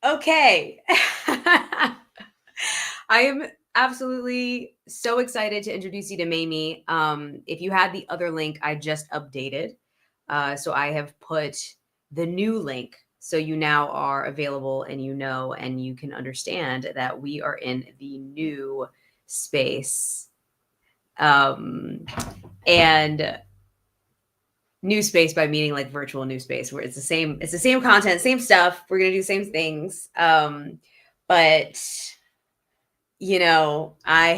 Okay. I am absolutely so excited to introduce you to Mamie. If you had the other link, I just updated. So I have put the new link. So you now are available and and you can understand that we are in the new space. Um, and new space by meaning like virtual new space where it's the same content, same stuff. We're going to do the same things. But I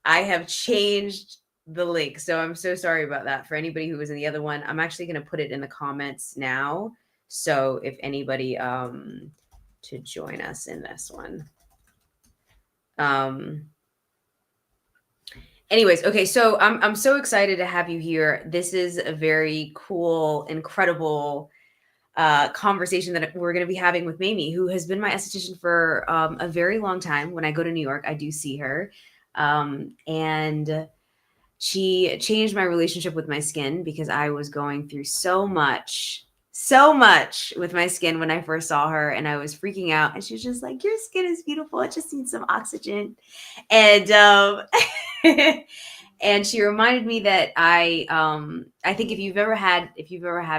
have changed the link. So I'm so sorry about that for anybody who was in the other one. I'm actually going to put it in the comments now. So if anybody to join us in this one. Um Anyways, okay, so I'm so excited to have you here. This is a very cool, incredible conversation that we're going to be having with Mamie, who has been my esthetician for a very long time. When I go to New York, I do see her. And she changed my relationship with my skin because I was going through so much with my skin when I first saw her, and I was freaking out. And she was just like, "Your skin is beautiful. It just needs some oxygen." And and she reminded me that I think if you've ever had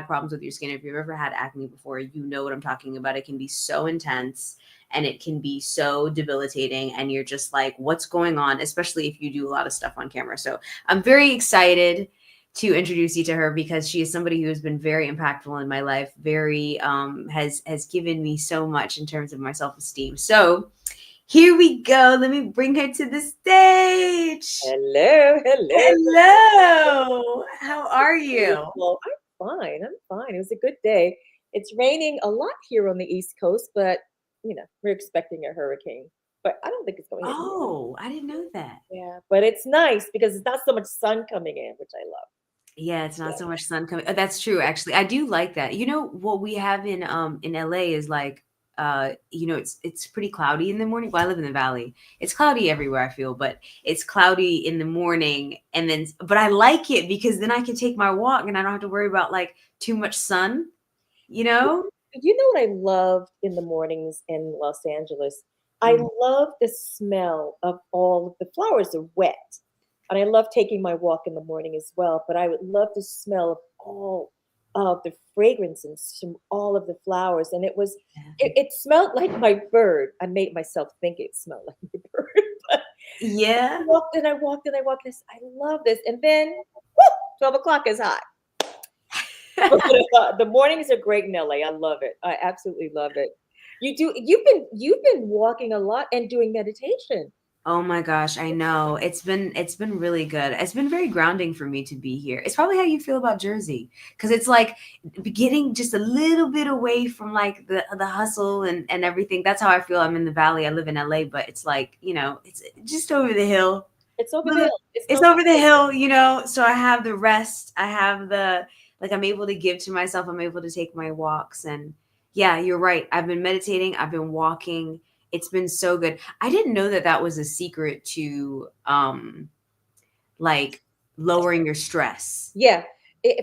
problems with your skin, if you've ever had acne before, you know what I'm talking about. It can be so intense and it can be so debilitating, and you're just like, what's going on, especially if you do a lot of stuff on camera. So I'm very excited to introduce you to her because she is somebody who has been very impactful in my life, very has given me so much in terms of my self-esteem. So here we go. Let me bring her to the stage. Hello, hello. Hello. How are you? Beautiful. I'm fine. I'm fine. It was a good day. It's raining a lot here on the East Coast, but we're expecting a hurricane. But I don't think it's going to hit New York. Oh, I didn't know that. Yeah, but it's nice because it's not so much sun coming in, which I love. Yeah, it's not Yeah. so much sun coming. That's true, actually. I do like that. You know what we have in LA is like it's pretty cloudy in the morning. Well, I live in the valley. It's cloudy everywhere I feel, but it's cloudy in the morning and then but I like it because then I can take my walk and I don't have to worry about like too much sun, you know? You know what I love in the mornings in Los Angeles? I Mm. love the smell of all of the flowers are wet. And I love taking my walk in the morning as well, but I would love the smell of all of the fragrances from all of the flowers. And it smelled like my bird. I made myself think it smelled like my bird. But I Yeah. walked and I walked and I walked this. I love this. And then whoo, 12 o'clock is hot. The mornings are great in LA. I love it. I absolutely love it. You've been walking a lot and doing meditation. Oh my gosh, I know. It's been really good. It's been very grounding for me to be here. It's probably how you feel about Jersey because it's like getting just a little bit away from like the hustle and everything. That's how I feel. I'm in the valley. I live in LA, but it's like, it's just over the hill. It's over the Little- hill. It's It's no over the hill, so I have the rest. I have the like I'm able to give to myself. I'm able to take my walks and yeah, you're right. I've been meditating, I've been walking. It's been so good. I didn't know that that was a secret to like lowering your stress. Yeah.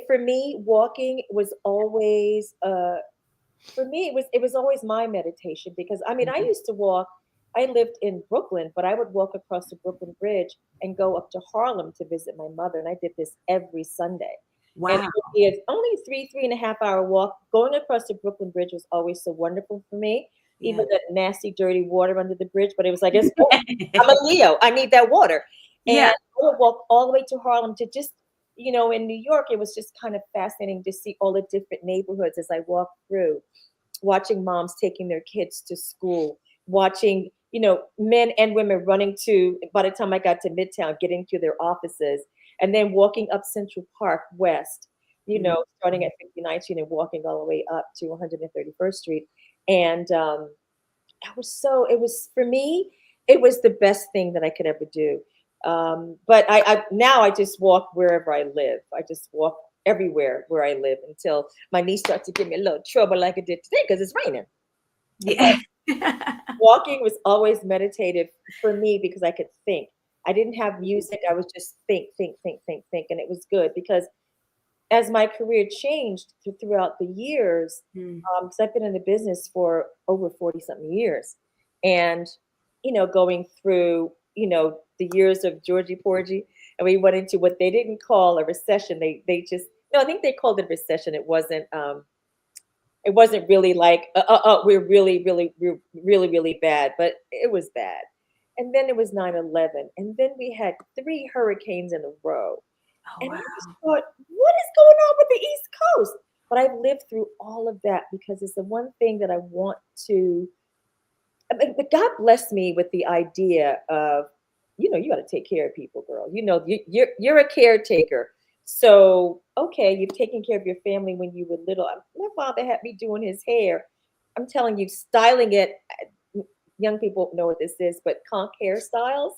For me, walking was always for me it was always my meditation because I mean I Mhm. used to walk. I lived in Brooklyn, but I would walk across the Brooklyn Bridge and go up to Harlem to visit my mother, and I did this every Sunday. And it Wow. would be only 3.5 hour walk. Going across the Brooklyn Bridge was always so wonderful for me. Yeah. Even that nasty, dirty water under the bridge, but it was like I'm a Leo. I need that water. And Yeah. I would walk all the way to Harlem to just, in New York, it was just kind of fascinating to see all the different neighborhoods as I walked through, watching moms taking their kids to school, watching, men and women running to, by the time I got to Midtown, getting to their offices, and then walking up Central Park West, Mhm. starting at 59th Street and walking all the way up to 131st Street. And it was for me, it was the best thing that I could ever do. But I now I just walk wherever I live. I just walk everywhere where I live until my knee starts to give me a little trouble like it did today because it's raining. Yeah. Walking was always meditative for me because I could think. I didn't have music. I was just think, think, think, think, think. And it was good because as my career changed throughout the years, Mm. because I've been in the business for over 40 something years, and going through the years of Georgie Porgy, and we went into what they didn't call a recession. They just no, I think they called it a recession. It wasn't really like we're really really bad, but it was bad. And then it was 9/11, and then we had three hurricanes in a row. Oh And I just wow. thought, what is going on with the East Coast? But I've lived through all of that because it's the one thing that I want to. I mean, but God blessed me with the idea of, you got to take care of people, girl. You're a caretaker. So okay, you've taken care of your family when you were little. My father had me doing his hair. I'm telling you, styling it. Young people know what this is, but conch hairstyles.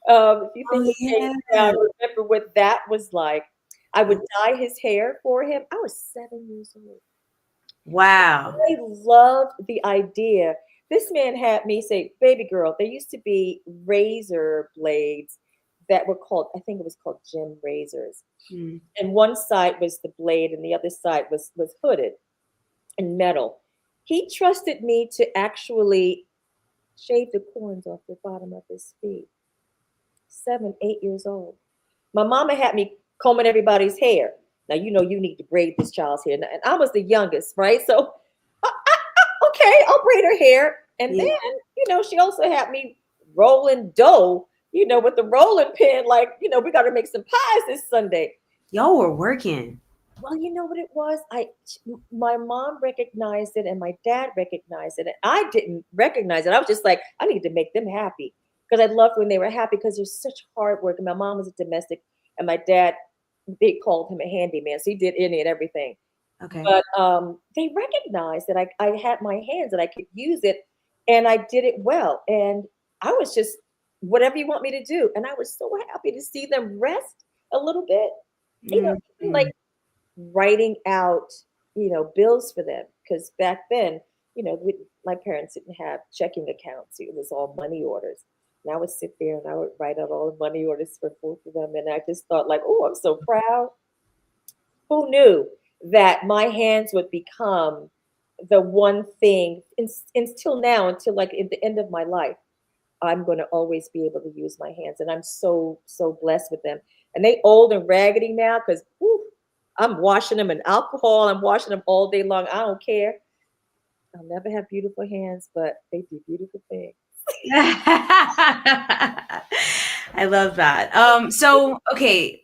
If you think Oh of James yeah. Brown, remember what that was like. I would dye his hair for him. I was 7 years old. Wow. I loved the idea. This man had me say, baby girl, there used to be razor blades that were called, I think it was called gem razors. Mm. And one side was the blade and the other side was hooded in metal. He trusted me to actually shave the corns off the bottom of his feet. 7, 8 years old. My mama had me combing everybody's hair. Now you need to braid this child's hair, and I was the youngest, right? So, okay, I'll braid her hair, and then Yeah. she also had me rolling dough, with the rolling pin, like we got to make some pies this Sunday. Y'all were working. Well, you know what it was? My mom recognized it and my dad recognized it. And I didn't recognize it. I was just like, I need to make them happy because I loved when they were happy because there's such hard work. And my mom was a domestic and my dad, they called him a handyman. So he did any and everything. Okay. But they recognized that I had my hands and I could use it and I did it well. And I was just, whatever you want me to do. And I was so happy to see them rest a little bit. Even like Mm. writing out, bills for them. Because back then, my parents didn't have checking accounts. It was all money orders. And I would sit there and I would write out all the money orders for both of them. And I just thought like, oh, I'm so proud. Who knew that my hands would become the one thing until now, until like at the end of my life, I'm going to always be able to use my hands. And I'm so, so blessed with them. And they old and raggedy now because I'm washing them in alcohol. I'm washing them all day long. I don't care. I'll never have beautiful hands, but they do beautiful things. I love that. So okay.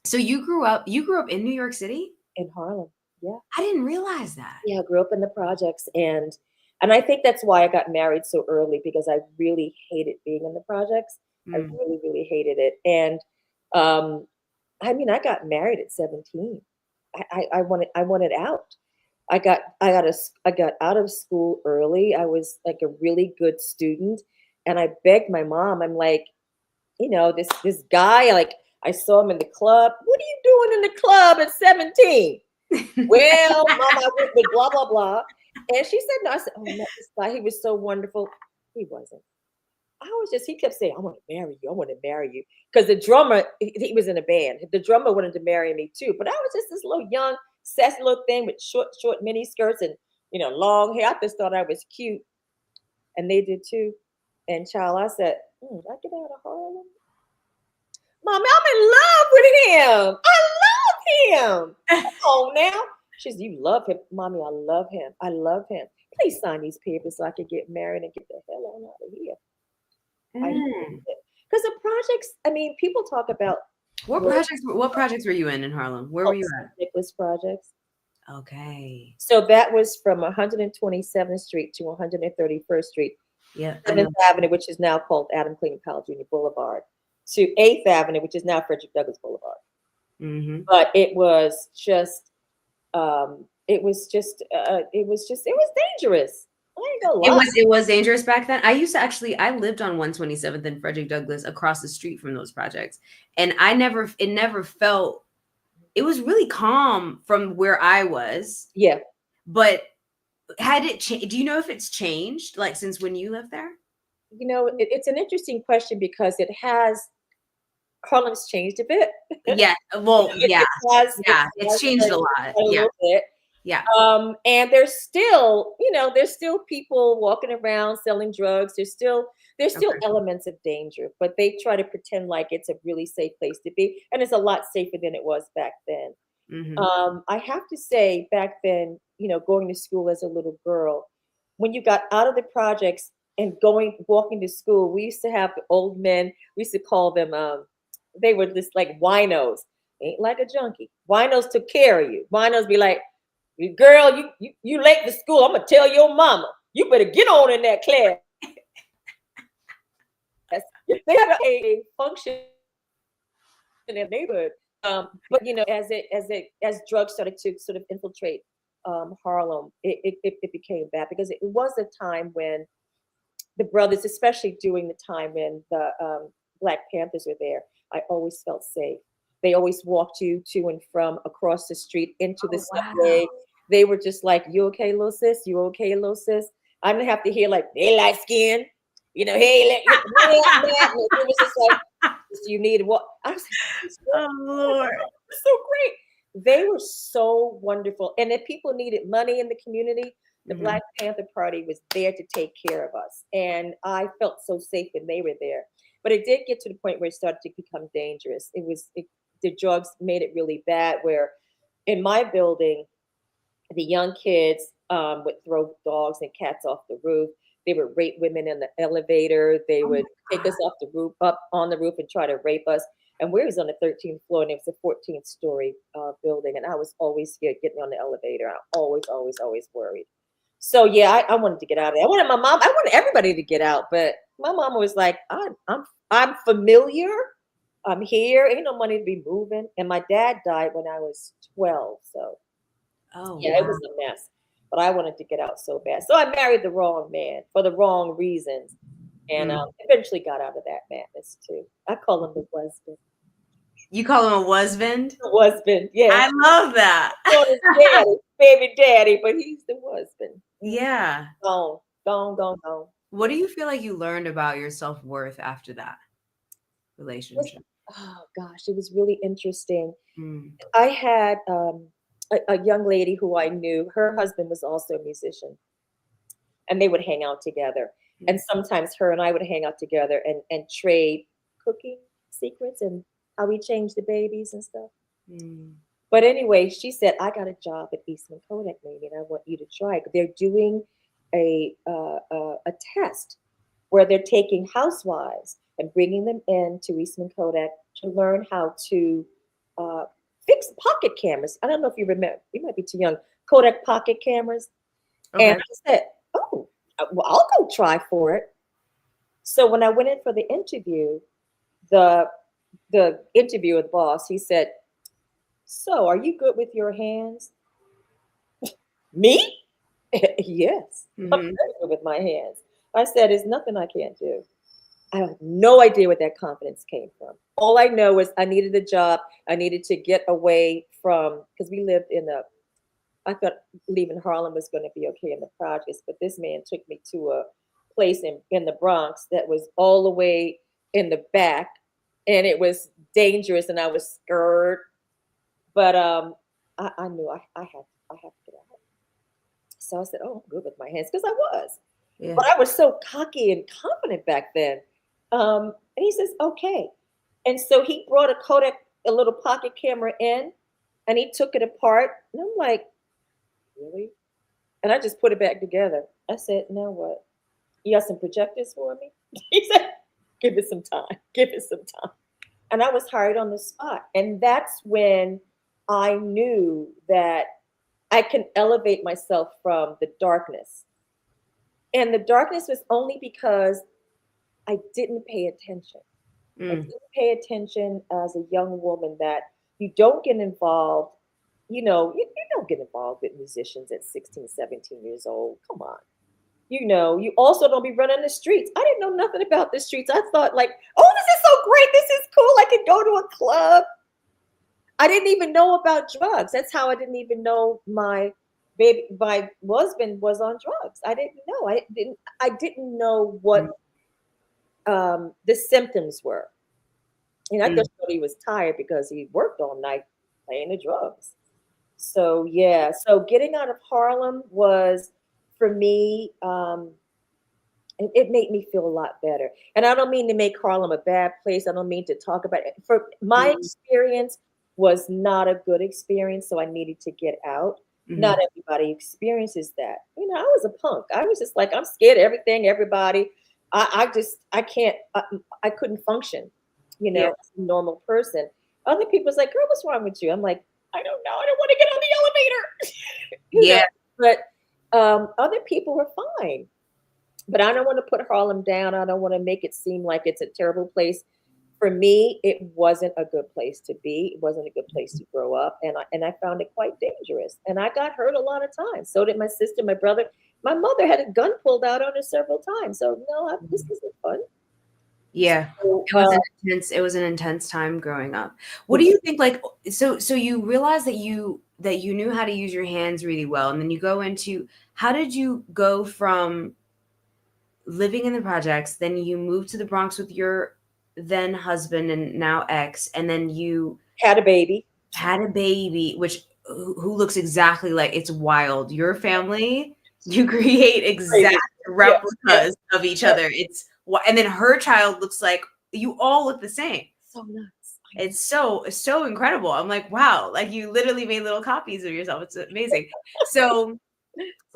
So you grew up in New York City? In Harlem. Yeah. I didn't realize that. Yeah, I grew up in the projects and I think that's why I got married so early because I really hated being in the projects. I Mm. really, really hated it. And um, I mean, I got married at 17. I wanted out. I got out of school early. I was like a really good student, and I begged my mom. I'm like, this guy, like I saw him in the club. What are you doing in the club at 17? Well, mom, I went with blah blah blah. And she said no. I said, oh no, this guy, he was so wonderful. He wasn't. He kept saying, I want to marry you. I want to marry you. Because the drummer, he was in a band. The drummer wanted to marry me too. But I was just this little young, sassy little thing with short mini skirts and, long hair. I just thought I was cute. And they did too. And child, I said, I get out of Harlem. Mommy, I'm in love with him. I love him. Come on now. She said, you love him. Mommy, I love him. I love him. Please sign these papers so I can get married and get the hell on out of here. Mm. Because the projects, I mean, people talk about What projects were you in Harlem? Where were you at? Nicholas projects. Okay. So that was from 127th Street to 131st Street, Yeah, I 7th know. Avenue, which is now called Adam Clayton Powell Jr. Boulevard, to 8th Avenue, which is now Frederick Douglass Boulevard. Mm-hmm. But it was just, it was dangerous. I ain't gonna lie. It was dangerous back then. I lived on 127th and Frederick Douglass across the street from those projects. And it never felt, it was really calm from where I was. Yeah. But had it changed? Do you know if it's changed like since when you lived there? It's an interesting question because it has Harlem's changed a bit. Yeah. Well, yeah. It Yeah. It's has changed a lot. a Yeah. little bit. Yeah. And there's still, there's still people walking around selling drugs. There's still Okay. elements of danger, but they try to pretend like it's a really safe place to be, and it's a lot safer than it was back then. Hmm. I have to say, back then, going to school as a little girl, when you got out of the projects and walking to school, we used to have the old men. We used to call them. They were just like winos. Ain't like a junkie. Winos took care of you. Winos be like, girl, you late to school. I'm gonna tell your mama. You better get on in that class. They had a function in their neighborhood. But as drugs started to sort of infiltrate Harlem, it became bad because it was a time when the brothers, especially during the time when the Black Panthers were there, I always felt safe. They always walked you to and from across the street into the Oh, wow. subway. They were just like, "You okay, little sis? You okay, little sis?" I didn't have to hear like, "They light skin," hey, it was just like, "You need what?" I was like, Oh, Lord. so great. They were so wonderful. And if people needed money in the community, the Hmm. Black Panther Party was there to take care of us. And I felt so safe when they were there. But it did get to the point where it started to become dangerous. The drugs made it really bad. Where in my building, the young kids would throw dogs and cats off the roof. They would rape women in the elevator. They Oh my would take us off the roof, up on the roof, and try to rape us. And we was on the 13th floor, and it was a 14th story building. And I was always scared getting on the elevator. I always, always, always worried. So yeah, I wanted to get out of there. I wanted everybody to get out, but my mama was like, I'm familiar. I'm here. Ain't no money to be moving. And my dad died when I was 12, so Oh, yeah, it wow. was a mess. But I wanted to get out so bad. So I married the wrong man for the wrong reasons. And Mm. eventually got out of that madness too. I call him the husband. You call him a husband? The husband, yes. I love that. On his daddy, baby daddy, but he's the husband. Yeah. Gone, gone, gone, gone. What do you feel like you learned about your self-worth after that Was relationship? Oh gosh, it was really interesting. Mm. I had a young lady who I knew. Her husband was also a musician, and they would hang out together. And Mm. sometimes her and I would hang out together and trade cooking secrets and how we change the babies and stuff. Mm. But anyway, she said, "I got a job at Eastman Kodak, maybe, and I want you to try it." They're doing a test where they're taking housewives and bringing them in to Eastman Kodak to learn how to uh, fix pocket cameras. I don't know if you remember, you might be too young, Kodak pocket cameras. And Okay. I said, "Oh, well, I'll go try for it." So when I went in for the interview, the interviewer, the boss, he said, "So, are you good with your hands?" Me? Yes, I'm Hmm. very good with my hands. I said, "There's nothing I can't do." I have no idea where that confidence came from. All I know is I needed a job. I needed to get away from, because we lived I thought leaving Harlem was going to be okay in the projects, but this man took me to a place in the Bronx that was all the way in the back, and it was dangerous, and I was scared. But I knew I had to get out. So I said, "Oh, I'm good with my hands," because I was. Yeah. But I was so cocky and confident back then. And he says, "Okay." And so he brought a little pocket camera in, and he took it apart. And I'm like, "Really?" And I just put it back together. I said, "Now what? You got some projectors for me?" He said, "Give it some time. Give it some time." And I was hired on the spot. And that's when I knew that I can elevate myself from the darkness. And the darkness was only because I didn't pay attention. I Mm. didn't pay attention as a young woman that you don't get involved. You don't get involved with musicians at 16, 17 years old. Come on. You also don't be running the streets. I didn't know nothing about the streets. I thought like, "Oh, this is so great. This is cool. I can go to a club." I didn't even know about drugs. That's how I didn't even know my husband was on drugs. I didn't know. I didn't know what Mm. the symptoms were. And I Mm. just thought he was tired because he worked all night playing the drums. So yeah, so getting out of Harlem was for me, it made me feel a lot better. And I don't mean to make Harlem a bad place. I don't mean to talk about it. For my Mm. experience was not a good experience, so I needed to get out. Not Mhm. everybody experiences that. I was a punk. I was just like, I'm scared of everything, everybody. I can't, I couldn't function, Yeah. as a normal person. Other people's like, girl, what's wrong with you? I'm like, I don't know. I don't want to get on the elevator. Yeah. But other people were fine. But I don't want to put Harlem down. I don't want to make it seem like it's a terrible place. For me, it wasn't a good place to be. It wasn't a good place to grow up, and I found it quite dangerous. And I got hurt a lot of times. So did my sister, my brother. My mother had a gun pulled out on her several times. So no, this isn't fun. Yeah. So, It was an intense time growing up. What do yes. you think, like, so you realize that you knew how to use your hands really well, and then you go into, how did you go from living in the projects, then you moved to the Bronx with your then husband and now ex, and then you Had a baby. had a baby, which who looks exactly like, it's wild. Your family, you create exact Crazy. Yes, yes, replicas of each yes. other. And then her child looks like, you all look the same. So nuts. I know. It's so incredible. I'm like, wow, like you literally made little copies of yourself. It's amazing. So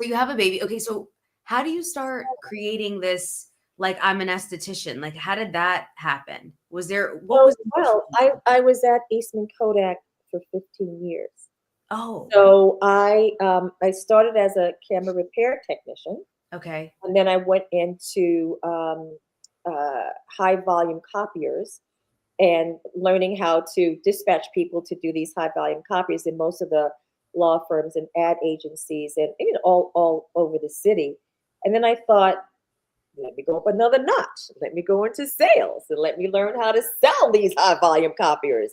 you have a baby. Okay, so how do you start creating this? Like, I'm an esthetician. Like, how did that happen? What So, was the mission? well, I was at Eastman Kodak for 15 years. Oh, So I started as a camera repair technician, okay. and then I went into high volume copiers and learning how to dispatch people to do these high volume copies in most of the law firms and ad agencies and all over the city. And then I thought, let me go up another notch. Let me go into sales and let me learn how to sell these high volume copiers.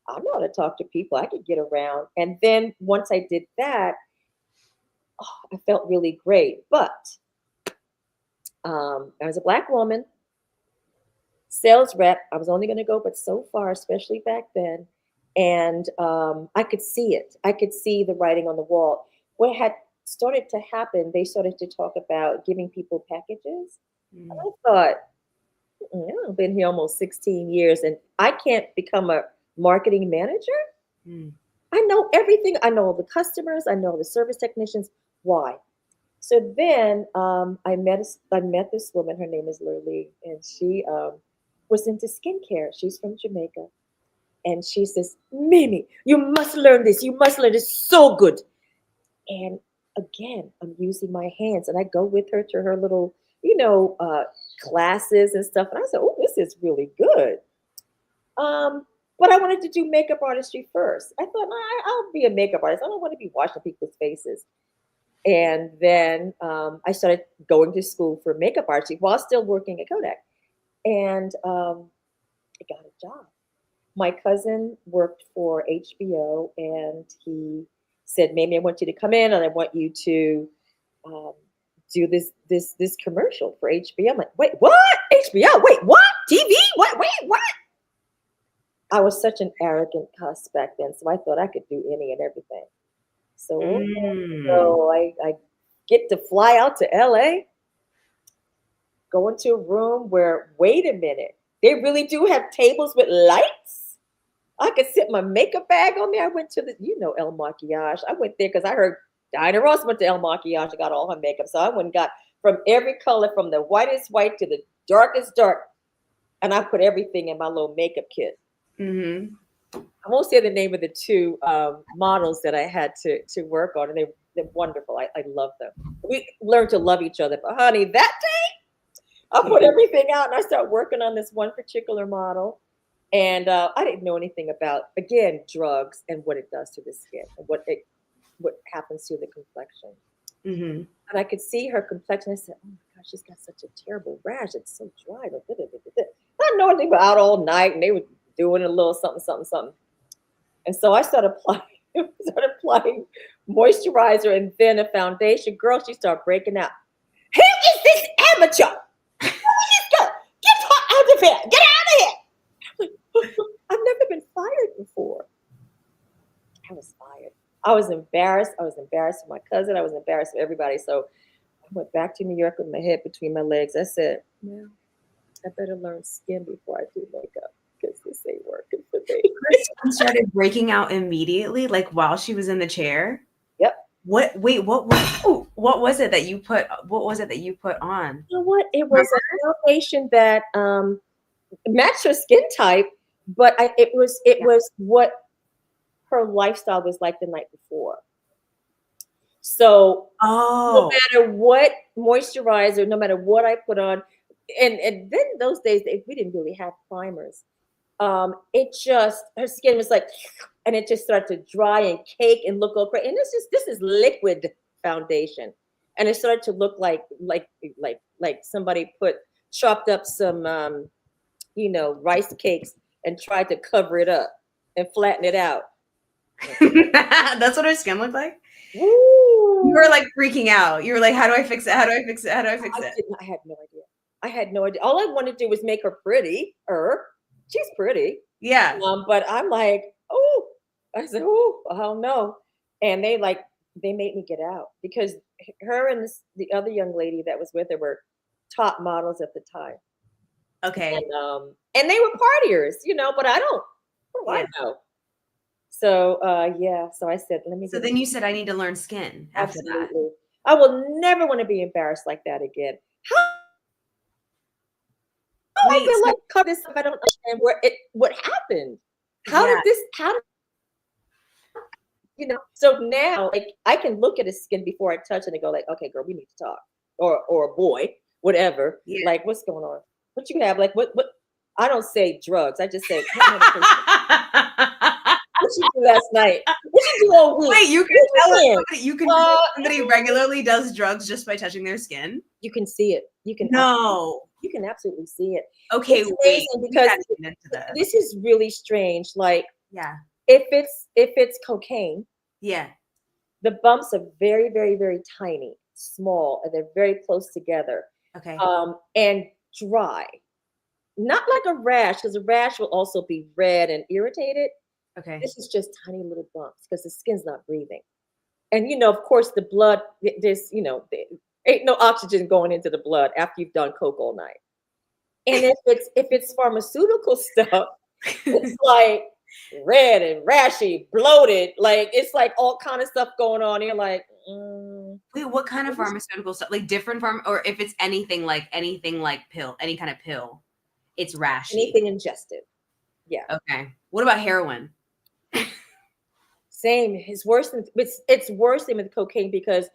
I know how to talk to people. I could get around. And then once I did that, I felt really great. But I was a Black woman, sales rep. I was only going to go but so far, especially back then. And I could see it. I could see the writing on the wall. What had started to happen, they started to talk about giving people packages. And Mm, I thought, I've been here almost 16 years and I can't become a marketing manager. mm, I know everything. I know the customers. I know the service technicians. Why? So then I met this woman. Her name is Lurlee, and she was into skincare. She's from Jamaica, and she says, "Mimi, you must learn this. You must learn this. So good." And again, I'm using my hands, and I go with her to her little, classes and stuff. And I said, "Oh, this is really good." Um, but I wanted to do makeup artistry first. I thought, nah, I'll be a makeup artist. I don't want to be washing people's faces. And then I started going to school for makeup artistry while still working at Kodak. And I got a job. My cousin worked for HBO, and he said, "Maybe I want you to come in, and I want you to um, do this commercial for HBO." I'm like, "Wait, what? HBO? Wait, what? TV? What? Wait, what?" I was such an arrogant cuss back then, so I thought I could do any and everything. So, okay. mm. So I get to fly out to LA, go into a room where, wait a minute, they really do have tables with lights? I could sit my makeup bag on there. I went to El Maquillage. I went there because I heard Diana Ross went to El Maquillage and got all her makeup. So I went and got from every color, from the whitest white to the darkest dark. And I put everything in my little makeup kit. Mhm. I won't say the name of the two models that I had to work on, and they're wonderful. I love them. We learned to love each other. But honey, that day I put everything out and I started working on this one particular model, and I didn't know anything about, again, drugs and what it does to the skin and what happens to the complexion. Mhm. And I could see her complexion. I said, "Oh my gosh, she's got such a terrible rash. It's so dry." Like, da, da, da, da, da. I didn't know they were out all night and they were doing a little something, something, something. And so I started applying, started applying moisturizer and then a foundation. Girl, she started breaking out. "Who is this amateur? Where did this go? Get her out of here! Get out of here!" never been fired before. I was fired. I was embarrassed. I was embarrassed for my cousin. I was embarrassed for everybody. So I went back to New York with my head between my legs. I said, well, I better learn skin before I do makeup because this ain't working for me. Her skin started breaking out immediately, like while she was in the chair. Yep. What was it that you put? What was it that you put on? You know what? It was a foundation that matched her skin type, but it was what her lifestyle was like the night before. So no matter what moisturizer, no matter what I put on, and then those days we didn't really have primers. It just her skin was like, and it just started to dry and cake and look all crazy. And this is liquid foundation, and it started to look like somebody chopped up some rice cakes and tried to cover it up and flatten it out. That's what her skin looked like. Woo. You were like freaking out. You were like, how do I fix it? How do I fix it? How do I fix it? I had no idea. I had no idea. All I wanted to do was make her pretty. She's pretty. Yeah. But I'm like, oh, I said, oh, I don't know. And they made me get out because her and the other young lady that was with her were top models at the time. Okay. And they were partiers, but I don't know. So so I said, let me. So then you said I need to learn skin after that. I will never want to be embarrassed like that again. How I feel like cut this up. I don't understand what happened. How did this so now like I can look at his skin before I touch it and go like, okay, girl, we need to talk. Or a boy, whatever. Yeah. Like, what's going on? What you have? Like what I don't say drugs. I just say what you do last night? What you do all week? Wait, you can tell somebody regularly does drugs just by touching their skin? You can see it. You can absolutely see it. Okay, wait, because this is really strange. Like, if it's cocaine, the bumps are very, very, very tiny, small, and they're very close together. Okay. And dry. Not like a rash, because a rash will also be red and irritated. Okay. This is just tiny little bumps because the skin's not breathing. And of course, the blood, there's there ain't no oxygen going into the blood after you've done coke all night. And if it's pharmaceutical stuff, it's like red and rashy, bloated, like it's like all kind of stuff going on. You're like, wait, what kind of pharmaceutical stuff? Like different or if it's anything like pill, any kind of pill, it's rashy. Anything ingested. Yeah. Okay. What about heroin? Same. It's worse than with cocaine because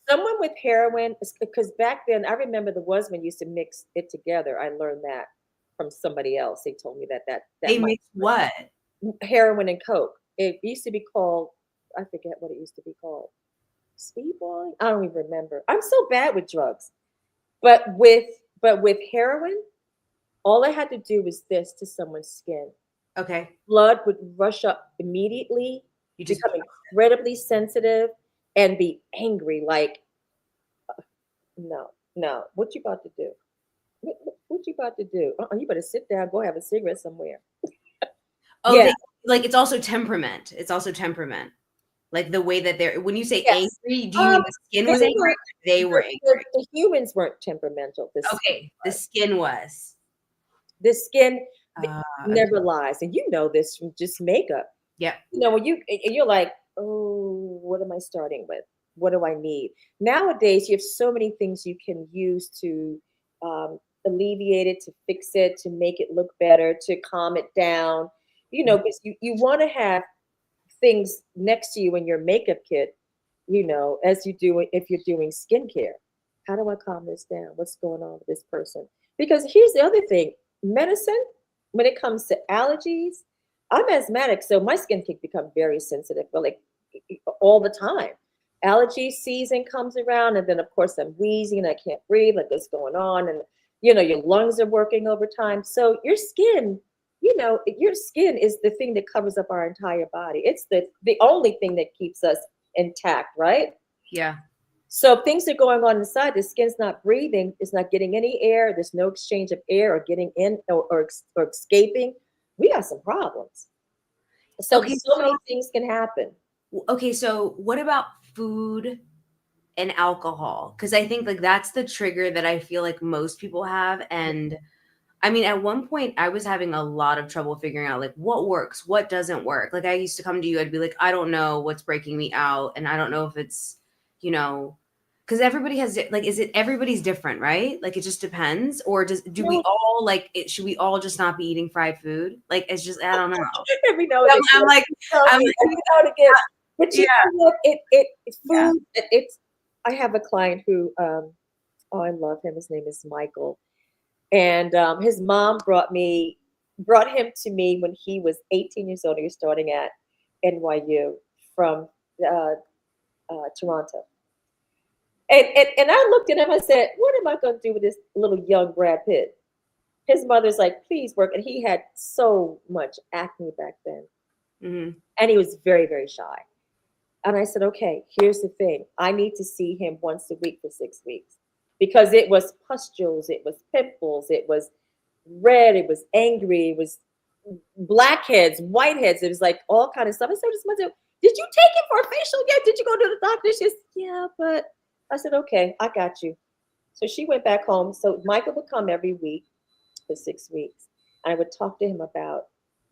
someone with heroin, because back then I remember the Wasman used to mix it together. I learned that from somebody else. They told me that they mix what? Heroin and coke. It used to be called, I forget what it used to be called. Speedballing? I don't even remember. I'm so bad with drugs. But with heroin, all I had to do was this to someone's skin. Okay. Blood would rush up immediately. You become incredibly sensitive and be angry. Like, no. What you about to do? What you about to do? You better sit down. Go have a cigarette somewhere. It's also temperament. It's also temperament. Like the way that they're. When you say angry, do you mean the skin was angry? They were angry. The humans weren't temperamental. The skin was. The skin never lies, and you know this from just makeup. Yeah. When you're like, oh, what am I starting with? What do I need? Nowadays, you have so many things you can use to alleviate it, to fix it, to make it look better, to calm it down. Because you want to have things next to you in your makeup kit, as you do if you're doing skincare. How do I calm this down? What's going on with this person? Because here's the other thing. Medicine, when it comes to allergies, I'm asthmatic, so my skin can become very sensitive, but like all the time. Allergy season comes around, and then of course I'm wheezing and I can't breathe, like what's going on, and your lungs are working overtime. So your skin, your skin is the thing that covers up our entire body. It's the only thing that keeps us intact, right? Yeah. So things are going on inside. The skin's not breathing. It's not getting any air. There's no exchange of air or getting in or escaping. we got some problems. So Okay, so so many things can happen. okay, so what about food and alcohol? Because I think like that's the trigger that I feel like most people have. And I mean, at one point, I was having a lot of trouble figuring out like what works, what doesn't work. Like I used to come to you, I'd be like, I don't know what's breaking me out, and I don't know if it's, you know, because everybody has like, is it everybody's different, right? Like it just depends, or do we No, all like it? Should we all just not be eating fried food? Like it's just I don't know. every now and then, I'm like, I'm every now and again. But yeah, you know what? It's yeah. food. It's. I have a client who, oh, I love him. His name is Michael, and his mom brought him to me when he was 18 years old. He was starting at NYU from uh, Toronto. And I looked at him. I said, "What am I going to do with this little young Brad Pitt?" His mother's like, "Please work." And he had so much acne back then, Hmm. and he was very, very shy. And I said, "Okay, here's the thing. I need to see him once a week for 6 weeks because it was pustules, it was pimples, it was red, it was angry, it was blackheads, whiteheads. It was like all kind of stuff." I said, "This mother, did you take him for a facial yet? Did you go to the doctor?" She says, "Yeah, but," I said, "Okay, I got you." So she went back home. So Michael would come every week for 6 weeks. And I would talk to him about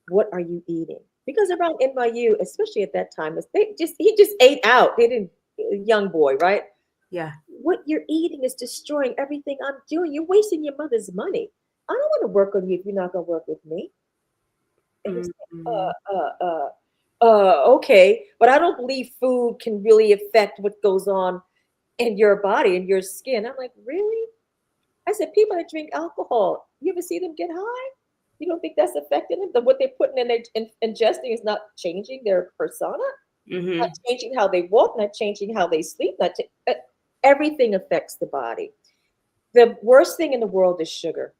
what are you eating? Because around NYU, especially at that time, he just ate out. They didn't a young boy, right? Yeah. What you're eating is destroying everything I'm doing. You're wasting your mother's money. I don't want to work on you if you're not gonna work with me. And he's Mhm. okay, but I don't believe food can really affect what goes on in your body and your skin. I'm like, really? I said, people that drink alcohol, you ever see them get high? You don't think that's affecting them? That what they're putting in, ingesting is not changing their persona, not Mhm. changing how they walk, not changing how they sleep. Everything affects the body. The worst thing in the world is sugar,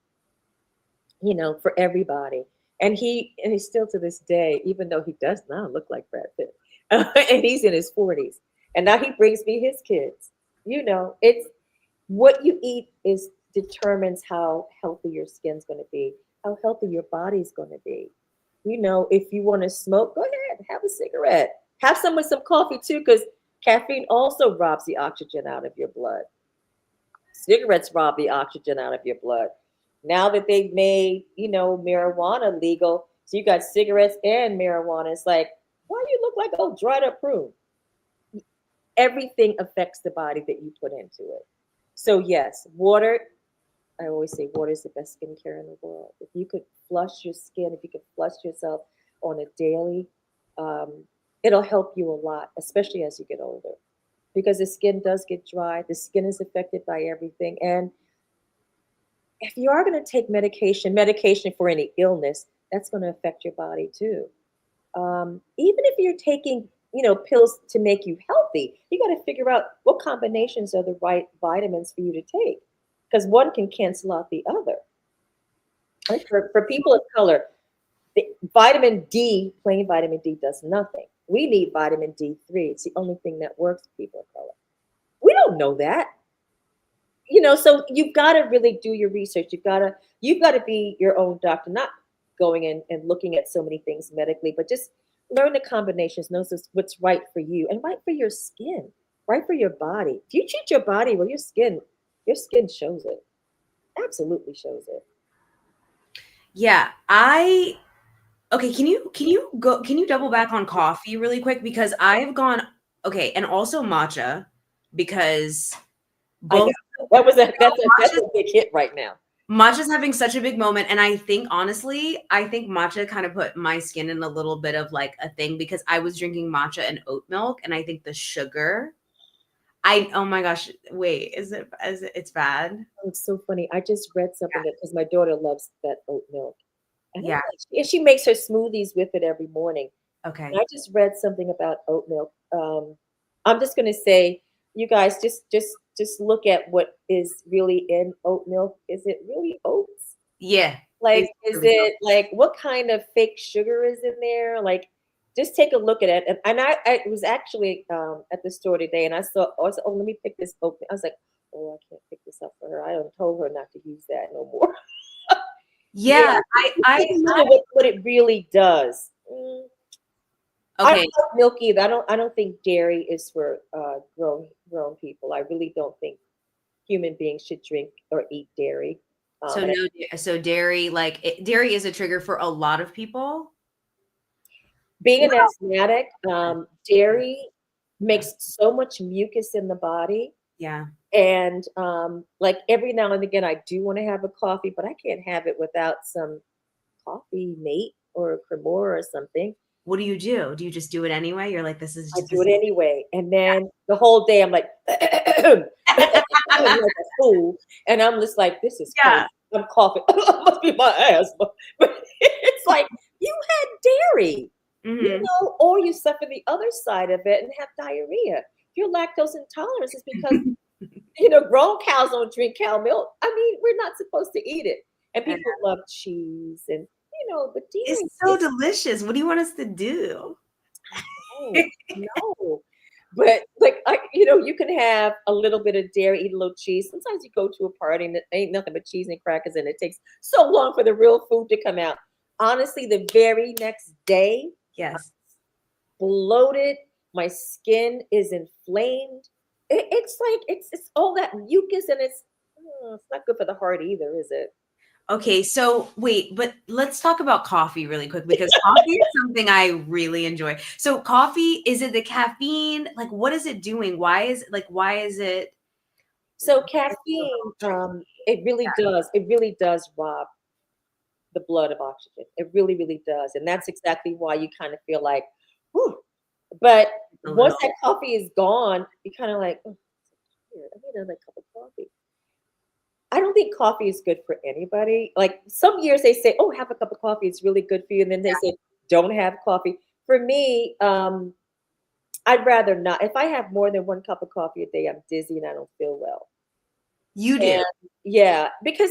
for everybody. And he's still to this day, even though he does not look like Brad Pitt, and he's in his 40s, and now he brings me his kids. It's what you eat is determines how healthy your skin's going to be, how healthy your body's going to be. If you want to smoke, go ahead, have a cigarette, have some with some coffee too, because caffeine also robs the oxygen out of your blood. Cigarettes rob the oxygen out of your blood. Now that they've made, marijuana legal, so you got cigarettes and marijuana. It's like, why do you look like a dried up prune? Everything affects the body that you put into it. So yes, water. I always say water is the best skincare in the world. If you could flush your skin, if you could flush yourself on a daily, um, it'll help you a lot, especially as you get older, because the skin does get dry. The skin is affected by everything, and if you are going to take medication for any illness, that's going to affect your body too. Even if you're taking, pills to make you healthy, you got to figure out what combinations are the right vitamins for you to take, because one can cancel out the other. Right? For people of color, the vitamin D, plain vitamin D, does nothing. We need vitamin D3. It's the only thing that works for people of color. We don't know that. So you've got to really do your research. You've got to be your own doctor, not going in and looking at so many things medically, but just learn the combinations, know what's right for you and right for your skin, right for your body. If you treat your body well, your skin shows it. Absolutely shows it. Yeah, okay, can you double back on coffee really quick because I've gone okay, and also matcha because I know both that's matcha's a big hit right now. matcha's having such a big moment, and I think honestly, I think matcha kind of put my skin in a little bit of like a thing because I was drinking matcha and oat milk, and I think the sugar, I oh my gosh, wait, it's bad? Oh, it's so funny. I just read something that because my daughter loves that oat milk, and Yeah, she makes her smoothies with it every morning. And okay. I just read something about oat milk. I'm just going to say, you guys, just look at what is really in oat milk. Is it really oats? Yeah, Like, it's is really it like what kind of fake sugar is in there? Like, just take a look at it. And I was actually at the store today, and I said, oh, let me pick this oat. I was like, oh, I can't pick this up for her. I told her not to use that no more. Yeah, Take a look at what it really does. I don't okay. like milk either. I don't think dairy is for grown people. I really don't think human beings should drink or eat dairy. So And no, so dairy, dairy is a trigger for a lot of people. being an Well, asthmatic, dairy makes so much mucus in the body. yeah. And like every now and again, I do want to have a coffee, but I can't have it without some coffee mate or cremor or something. What do you do? Do you just do it anyway? You're like, this is I just do this it anyway. And then the whole day I'm like, like a fool. And I'm just like, this is crazy. Yeah. I'm coughing. Must be my asthma. But it's like, you had dairy, Hmm. or you suffer the other side of it and have diarrhea. Your lactose intolerance is because, grown cows don't drink cow milk. I mean, we're not supposed to eat it. And people love cheese and, but It's dairy so is delicious. What do you want us to do? no, no. But like you can have a little bit of dairy, eat a little cheese. Sometimes you go to a party and it ain't nothing but cheese and crackers, and it takes so long for the real food to come out. Honestly, the very next day, Yes. bloated, my skin is inflamed. It's like it's all that mucus, and it's not good for the heart either, is it? Okay, so wait, but let's talk about coffee really quick because coffee is something I really enjoy. So coffee, is it the caffeine? Like what is it doing? Why is it So it's so caffeine, tricky? it really does rob the blood of oxygen. It really, really does. And that's exactly why you kind of feel like, whew. But A once little. that coffee is gone, you kind of like, oh, here, I need another cup of coffee. I don't think coffee is good for anybody. Like some years they say, oh, have a cup of coffee. It's really good for you. And then they say, don't have coffee. For me, I'd rather not. If I have more than one cup of coffee a day, I'm dizzy and I don't feel well. You do. And yeah, because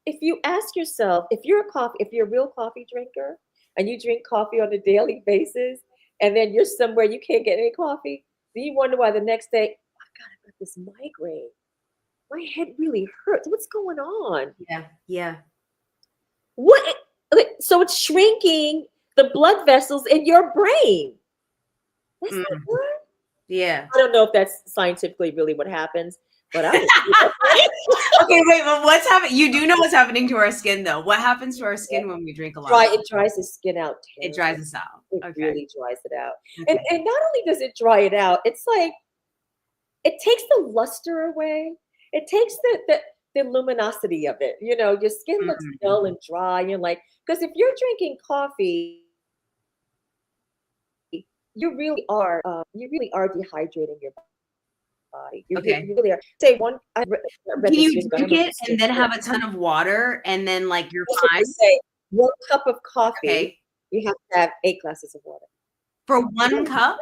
if you ask yourself, if you're a real coffee drinker and you drink coffee on a daily basis, and then you're somewhere you can't get any coffee, then you wonder why the next day, oh my God, I got this migraine. My head really hurts. What's going on? Yeah. Yeah. What? So it's shrinking the blood vessels in your brain. That's not Mm, good. yeah. I don't know if that's scientifically really what happens, but I would do that. Okay, wait, but what's happening? You do know what's happening to our skin though. What happens to our skin when we drink a lot of It dries the skin out it terribly. dries us out. It Okay. really dries it out. And Okay. and not only does it dry it out, it's like it takes the luster away. It takes the luminosity of it. Your skin looks Mhm. dull and dry. You're like, because if you're drinking coffee, you really are dehydrating your body. Okay. You really are. Say one, I read Can this you years ago. I drink don't know if it it's still and then true. have a ton of water and then like you're That's what they fine? say. 1 cup of coffee, Okay. you have to have 8 glasses of water. For 1 cup?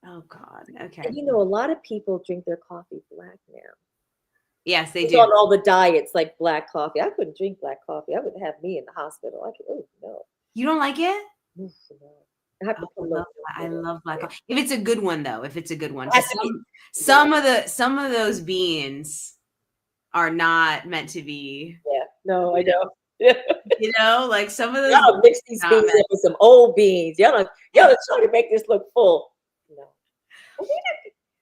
Oh god. Okay. And a lot of people drink their coffee black now. Yes, they It's do. on all the diets like black coffee. I couldn't drink black coffee. I would have me in the hospital. I could, oh no. You don't like it? Oof, no. I have Oh, to put a little milk I in it. love black coffee. If it's a good one though, if it's a good one, It has because to be, yeah, some of those beans are not meant to be, yeah. No, I you know, know. Yeah. like some of those Y'all don't beans mix these are not beans meant. up with some old beans. Y'all are trying to make this look full. No.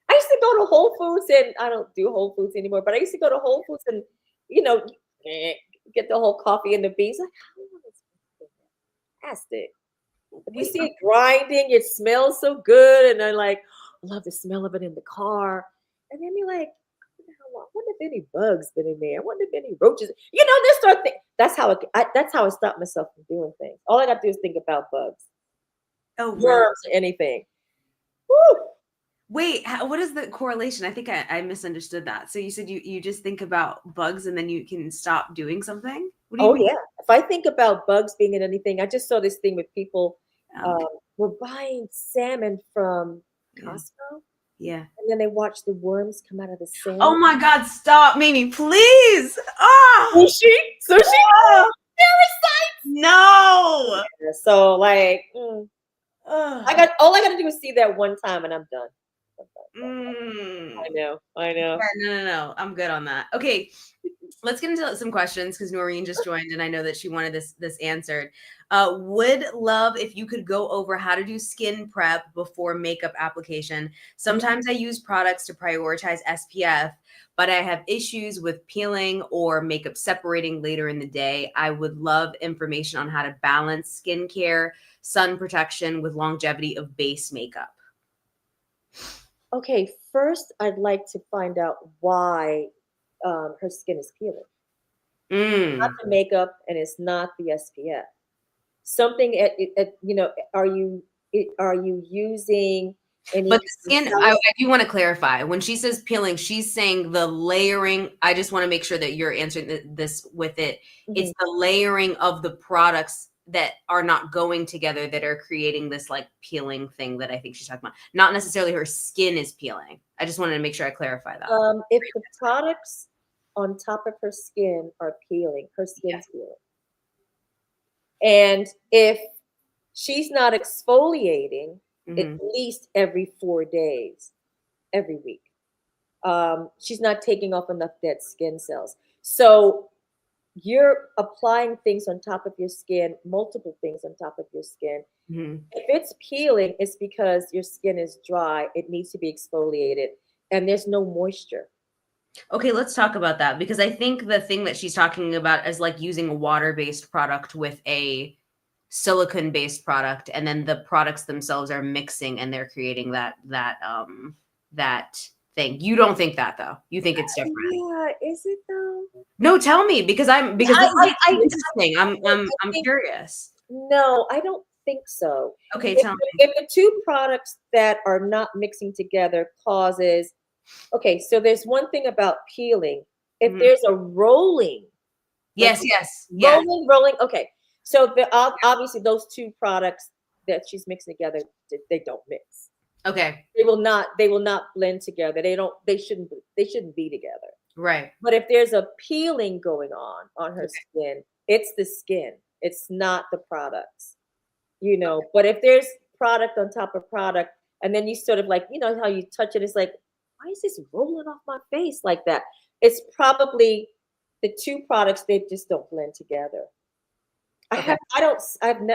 I used to go to Whole Foods, and I don't do Whole Foods anymore, but I used to go to Whole Foods and, you know, eh, get the whole coffee and the beans. Like, how long is this plastic? If you Wait, see it grinding, it smells so good, and I like love the smell of it in the car. And then you're like, I wonder if any bugs been in there. I wonder if any roaches. This sort of thing. That's how I stop myself from doing things. All I got to do is think about bugs, oh really? worms, or anything. Woo! Wait, what is the correlation? I think I misunderstood that. So you said you just think about bugs and then you can stop doing something? What do you Oh mean? yeah. If I think about bugs being in anything, I just saw this thing with people Oh, um, okay. were buying salmon from Yeah. Costco, Yeah. and then they watch the worms come out of the salmon. Oh my God, stop, Mamie, please. Ah, Sushi, sushi. ah, Parasites. no. Yeah, so like, Ugh. all I got to do is see that one time, and I'm done. I'm done. Mm. I know, I know. Yeah, no. I'm good on that. Okay. let's get into some questions because Noreen just joined and I know that she wanted this answered. Would love if you could go over how to do skin prep before makeup application. Sometimes I use products to prioritize SPF, but I have issues with peeling or makeup separating later in the day. I would love information on how to balance skincare, sun protection with longevity of base makeup. Okay, first I'd like to find out why her skin is peeling. Not Mm. the makeup, and it's not the SPF. Something are you using But any the skin, I salicylic? do want to clarify. When she says peeling, she's saying the layering. I just want to make sure that you're answering this with it. It's Mhm. the layering of the products that are not going together that are creating this like peeling thing that I think she's talking about. Not necessarily her skin is peeling. I just wanted to make sure I clarify that. If the products on top of her skin are peeling, her Yeah. skin's peeling. And if she's not exfoliating at Hmm. least every 4 days, every week, she's not taking off enough dead skin cells. So you're applying things on top of your skin, multiple things on top of your skin. Hmm. If it's peeling, it's because your skin is dry. It needs to be exfoliated, and there's no moisture. Okay, let's talk about that because I think the thing that she's talking about is like using a water-based product with a silicone-based product, and then the products themselves are mixing and they're creating that thing. You don't think that though. You think it's different. Yeah, is it though? No, tell me because I, this is I, I, actually interesting. I I'm think curious. no, I don't think so. Okay, If tell the, me. if the two products that are not mixing together causes, okay, so there's one thing about peeling. If Mhm. there's a rolling, like Yes, yes, yes. rolling, okay. So obviously those two products that she's mixing together, they don't mix. Okay, They will not blend together. They shouldn't be together. right. But if there's a peeling going on her skin, it's the skin. It's not the products. But if there's product on top of product, and then you sort of like, how you touch it, it's like, why is this rolling off my face like that? It's probably the two products, they just don't blend together. I Okay. have I don't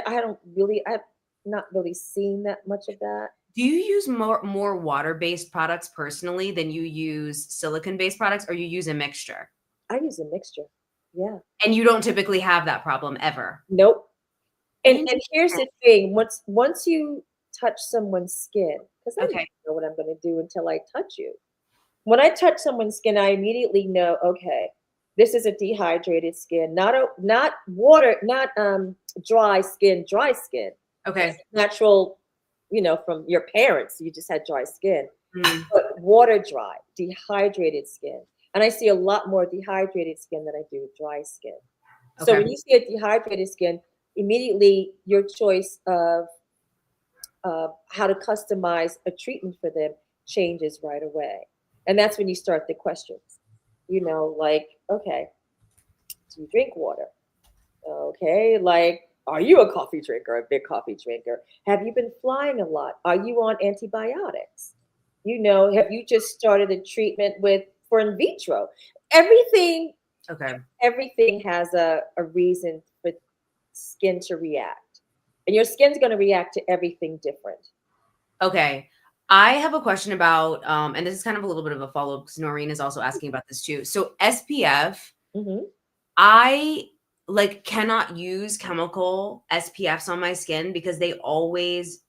I don't really I've not really seen that much of that. Do you use more water-based products personally than you use silicone-based products, or you use a mixture? I use a mixture. Yeah. And you don't typically have that problem ever? Nope. And here's Interesting. the thing, once you touch someone's skin, because I don't Okay. know what I'm gonna do until I touch you. When I touch someone's skin, I immediately know, okay, this is a dehydrated skin, not water, not dry skin. That's Okay. natural, from your parents. You just had dry skin. Mm, But water dry, dehydrated skin. And I see a lot more dehydrated skin than I do dry skin. So okay. when you see a dehydrated skin, immediately your choice of how to customize a treatment for them changes right away. And that's when you start the questions. Like, okay, do you drink water? Okay, like, are you a coffee drinker, a big coffee drinker? Have you been flying a lot? Are you on antibiotics? Have you just started a treatment for in vitro? Everything, Okay. everything has a reason for skin to react. And your skin's going to react to everything different. Okay. I have a question about, and this is kind of a little bit of a follow-up because Noreen is also asking about this too. So SPF, Hmm. I like cannot use chemical SPFs on my skin because I always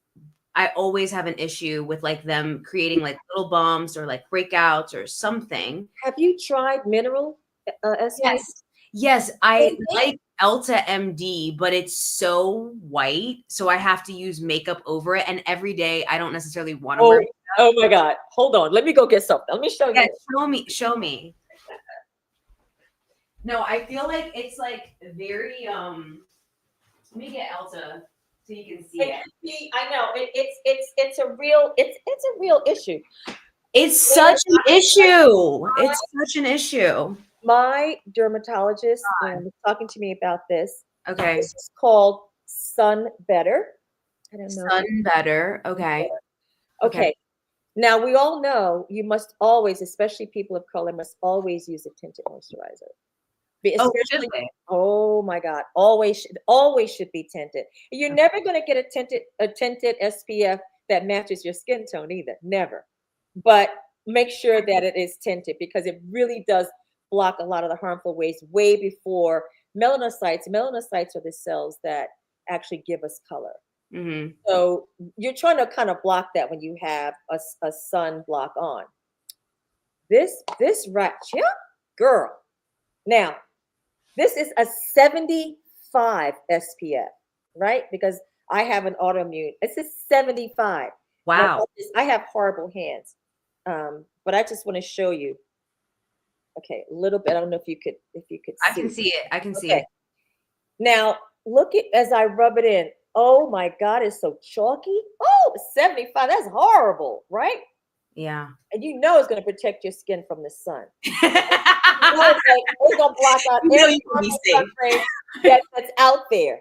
have an issue with like them creating like little bumps or like breakouts or something. Have you tried mineral SPF? Yes. Yes, I Same thing. like Elta MD, but it's so white, so I have to use makeup over it, and every day I don't necessarily wanna wear. Oh, oh my God. Hold on. Let me go get something. Let me show Yeah, you. show me, show me. No, I feel like it's like very, let me get Elta so you can see And it. I know it's a real issue. It's And such an issue. It's such an issue. my dermatologist was talking to me about this. Okay. This is called Sun Better. I don't know if Sun better. Okay. Okay. okay. Now we all know you must always, especially people of color, must always use a tinted moisturizer. Oh, should especially, they? oh my God, always should be tinted. You're Okay. never going to get a tinted SPF that matches your skin tone either. Never. But make sure that it is tinted because it really does block a lot of the harmful ways way before melanocytes. Melanocytes are the cells that actually give us color. Mm-hmm. So you're trying to kind of block that when you have a sunblock on. This right, yeah, girl. Now, this is a 75 SPF, right? Because I have an autoimmune. It's a 75. Now, Wow. I have horrible hands, but I just want to show you. Okay, a little bit. I don't know if you could I can see. see it. I can see Okay. it. Now, look at as I rub it in. Oh my God, it's so chalky. Oh, 75. That's horrible, right? Yeah. And you know it's going to protect your skin from the sun. You know it's gonna block out You know every you can be harmful sun safe. ray that's out there.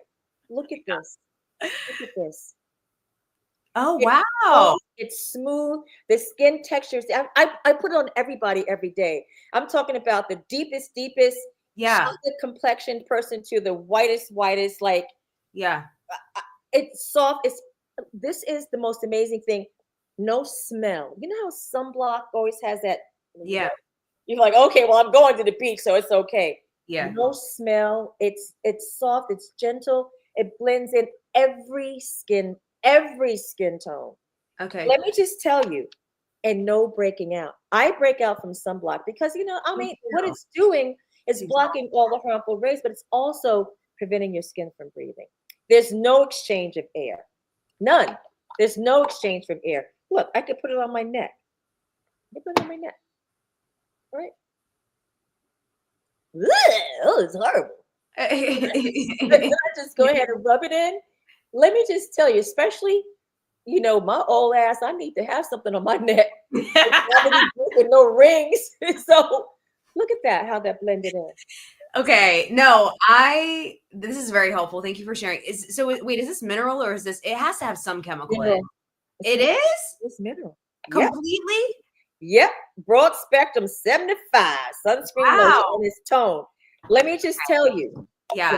Look at this. Look at this. Oh, It's wow. soft, it's smooth. The skin textures. I put it on everybody every day. I'm talking about the deepest Yeah. chocolate complexioned person to the whitest. Like Yeah. it's soft. This is the most amazing thing. No smell. You know how sunblock always has that. Yeah. You're like, okay, well, I'm going to the beach, so it's okay. Yeah. No smell. It's soft. It's gentle. It blends in every skin tone. Okay. Let me just tell you, and no breaking out. I break out from sunblock because I Me mean, what too. it's doing is Exactly. blocking all the harmful rays, but it's also preventing your skin from breathing. There's no exchange of air. None. There's no exchange from air. Look, I could put it on my neck. I put it on my neck. All right. Oh, it's horrible. Can I just go ahead and rub it in? Let me just tell you, especially, my old ass, I need to have something on my neck with no rings. So look at that, how that blended in. Okay, no, this is very helpful. Thank you for sharing. Wait, is this mineral or is this it has to have some chemical in it? Mineral. It's, It is? it's mineral. Yep. Completely? Yep. Broad spectrum 75 sunscreen lotion Wow. in its tone. Let me just tell you, Yeah.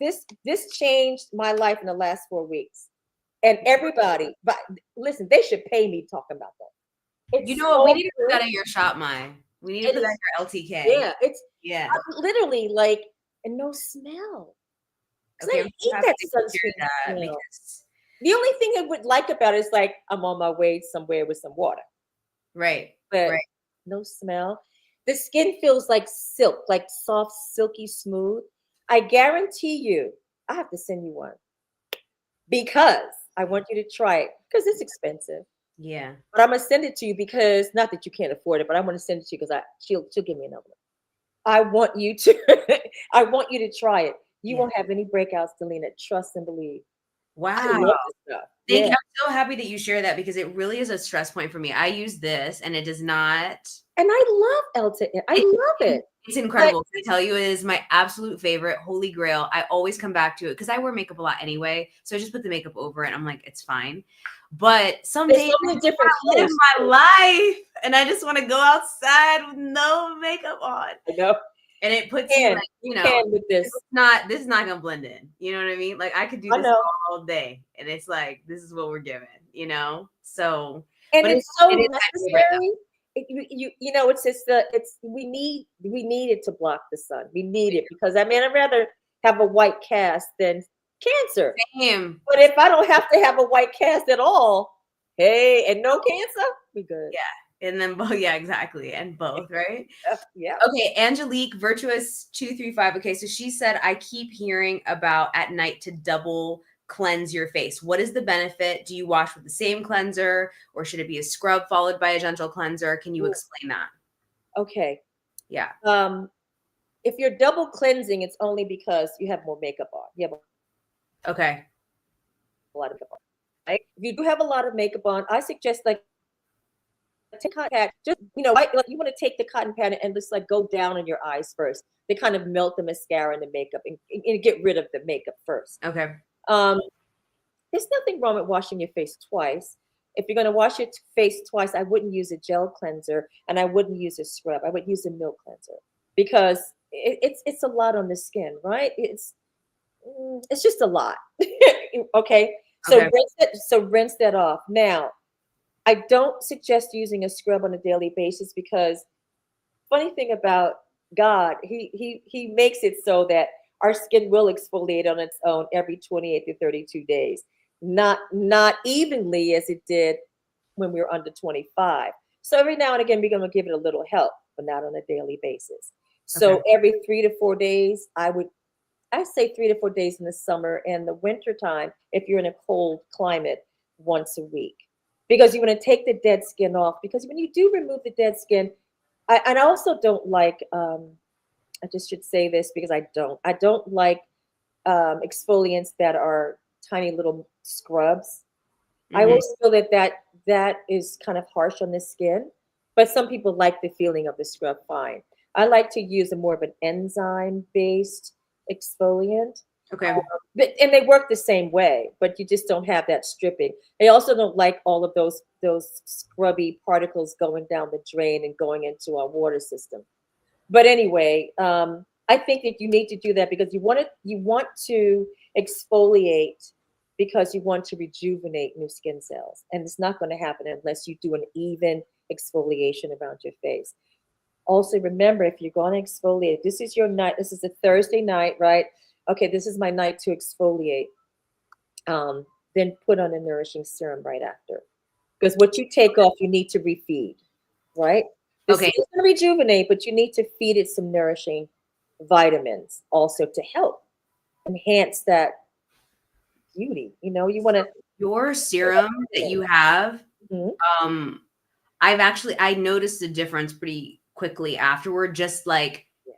this changed my life in the last 4 weeks. And everybody, but listen, they should pay me talking about that. You It's know what? We so need to put good. that in your shop, Mai. We need to It put that is, in your LTK. yeah, it's Yeah. literally like, and no smell. Because Okay, I we hate have that to secure sunscreen that smell. because The only thing I would like about it is like I'm on my way somewhere with some water, right. but Right. no smell. The skin feels like silk, like soft, silky smooth. I guarantee you, I have to send you one because I want you to try it because it's expensive. Yeah. But I'm gonna send it to you because not that you can't afford it, but I want to send it to you because she'll give me another one. I want you to I want you to try it. You Yeah. won't have any breakouts, Delina. Trust and believe. I Wow. love this stuff. Thank you. Yeah. I'm so happy that you share that because it really is a stress point for me. I use this and it does not And I love Elton. I it, love it. it's But incredible. Can I tell you it is my absolute favorite, holy grail. I always come back to it because I wear makeup a lot anyway. So I just put the makeup over it. I'm like, it's fine. But some there's days so many different I live colors. my life and I just want to go outside with no makeup on. I know. And it puts you like, You can with this. this is not gonna blend in. You know what I mean? Like I could do I this know. all day. And it's like, this is what we're given. So And but it's so it is my favorite though. necessary. It's just we need it to block the sun. We need it because I'd rather have a white cast than cancer. Same. But if I don't have to have a white cast at all, hey, and no cancer, we good. Yeah. And then both, yeah, exactly. And both, right? Yeah. Okay, Angelique Virtuous 235. Okay, so she said I keep hearing about at night to double cleanse your face. What is the benefit? Do you wash with the same cleanser or should it be a scrub followed by a gentle cleanser? Can you Ooh. explain that? Okay. Yeah. If you're double cleansing, it's only because you have more makeup on. You have Okay. a lot of makeup on. Right? If you do have a lot of makeup on, I suggest like take cotton pad. Just like you want to take the cotton pad and just like go down on your eyes first. They kind of melt the mascara and the makeup and get rid of the makeup first. Okay. There's nothing wrong with washing your face twice. If you're going to wash your face twice, I wouldn't use a gel cleanser and I wouldn't use a scrub. I would use a milk cleanser because it's a lot on the skin, right? It's just a lot. Okay, so Okay. rinse that off. Now, I don't suggest using a scrub on a daily basis because funny thing about God, he makes it so that our skin will exfoliate on its own every 28 to 32 days. Not evenly as it did when we were under 25. So every now and again we're going to give it a little help, but not on a daily basis. Okay. So every 3 to 4 days, I say 3 to 4 days in the summer, and the winter time, if you're in a cold climate, once a week. Because you want to take the dead skin off. Because when you do remove the dead skin, and I also don't like, I just should say this because I don't like exfoliants that are tiny little scrubs. I Hmm. always feel that is kind of harsh on the skin, but some people like the feeling of the scrub fine. I like to use a more of an enzyme based exfoliant. Okay. And they work the same way, but you just don't have that stripping. They also don't like all of those scrubby particles going down the drain and going into our water system. But anyway, I think that you need to do that because you want to exfoliate because you want to rejuvenate new skin cells, and it's not going to happen unless you do an even exfoliation around your face. Also, remember, if you're going to exfoliate, this is your night. This is a Thursday night, right? Okay, this is my night to exfoliate. Um, then put on a nourishing serum right after. Because what you take off, you need to refeed, right? The Okay. skin's going to rejuvenate, but you need to feed it some nourishing vitamins also to help enhance that beauty. You want to. Your serum that you have, Mhm. um, I noticed the difference pretty quickly afterward. Just like Yeah.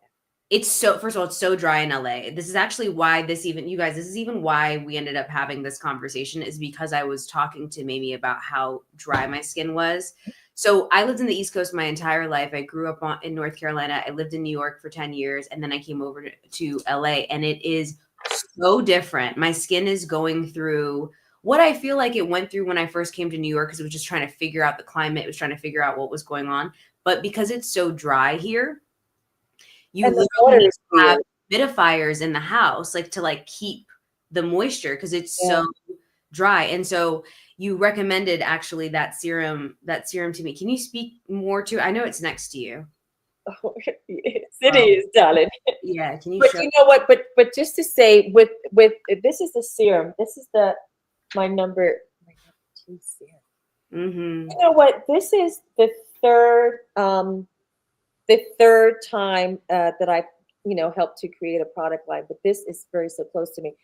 it's so first of all, it's so dry in LA. This is actually why this even you guys, this is even why we ended up having this conversation is because I was talking to Mamie about how dry my skin was. So I lived in the East Coast my entire life. I grew up in North Carolina. I lived in New York for 10 years and then I came over to LA and it is so different. My skin is going through what I feel like it went through when I first came to New York because it was just trying to figure out the climate, it was trying to figure out what was going on. But because it's so dry here, you And the literally water need is to have weird. humidifiers in the house, like, to, like, keep the moisture because it's Yeah. so dry, and so you recommended actually that serum to me. Can you speak more to I know it's next to you. Yes, it Um, is, darling. yeah, can you But show you know what? But just to say, with this is the serum. This is my number 2 serum. You Mhm. know what? This is the third time that I helped to create a product line. But this is very so close to me.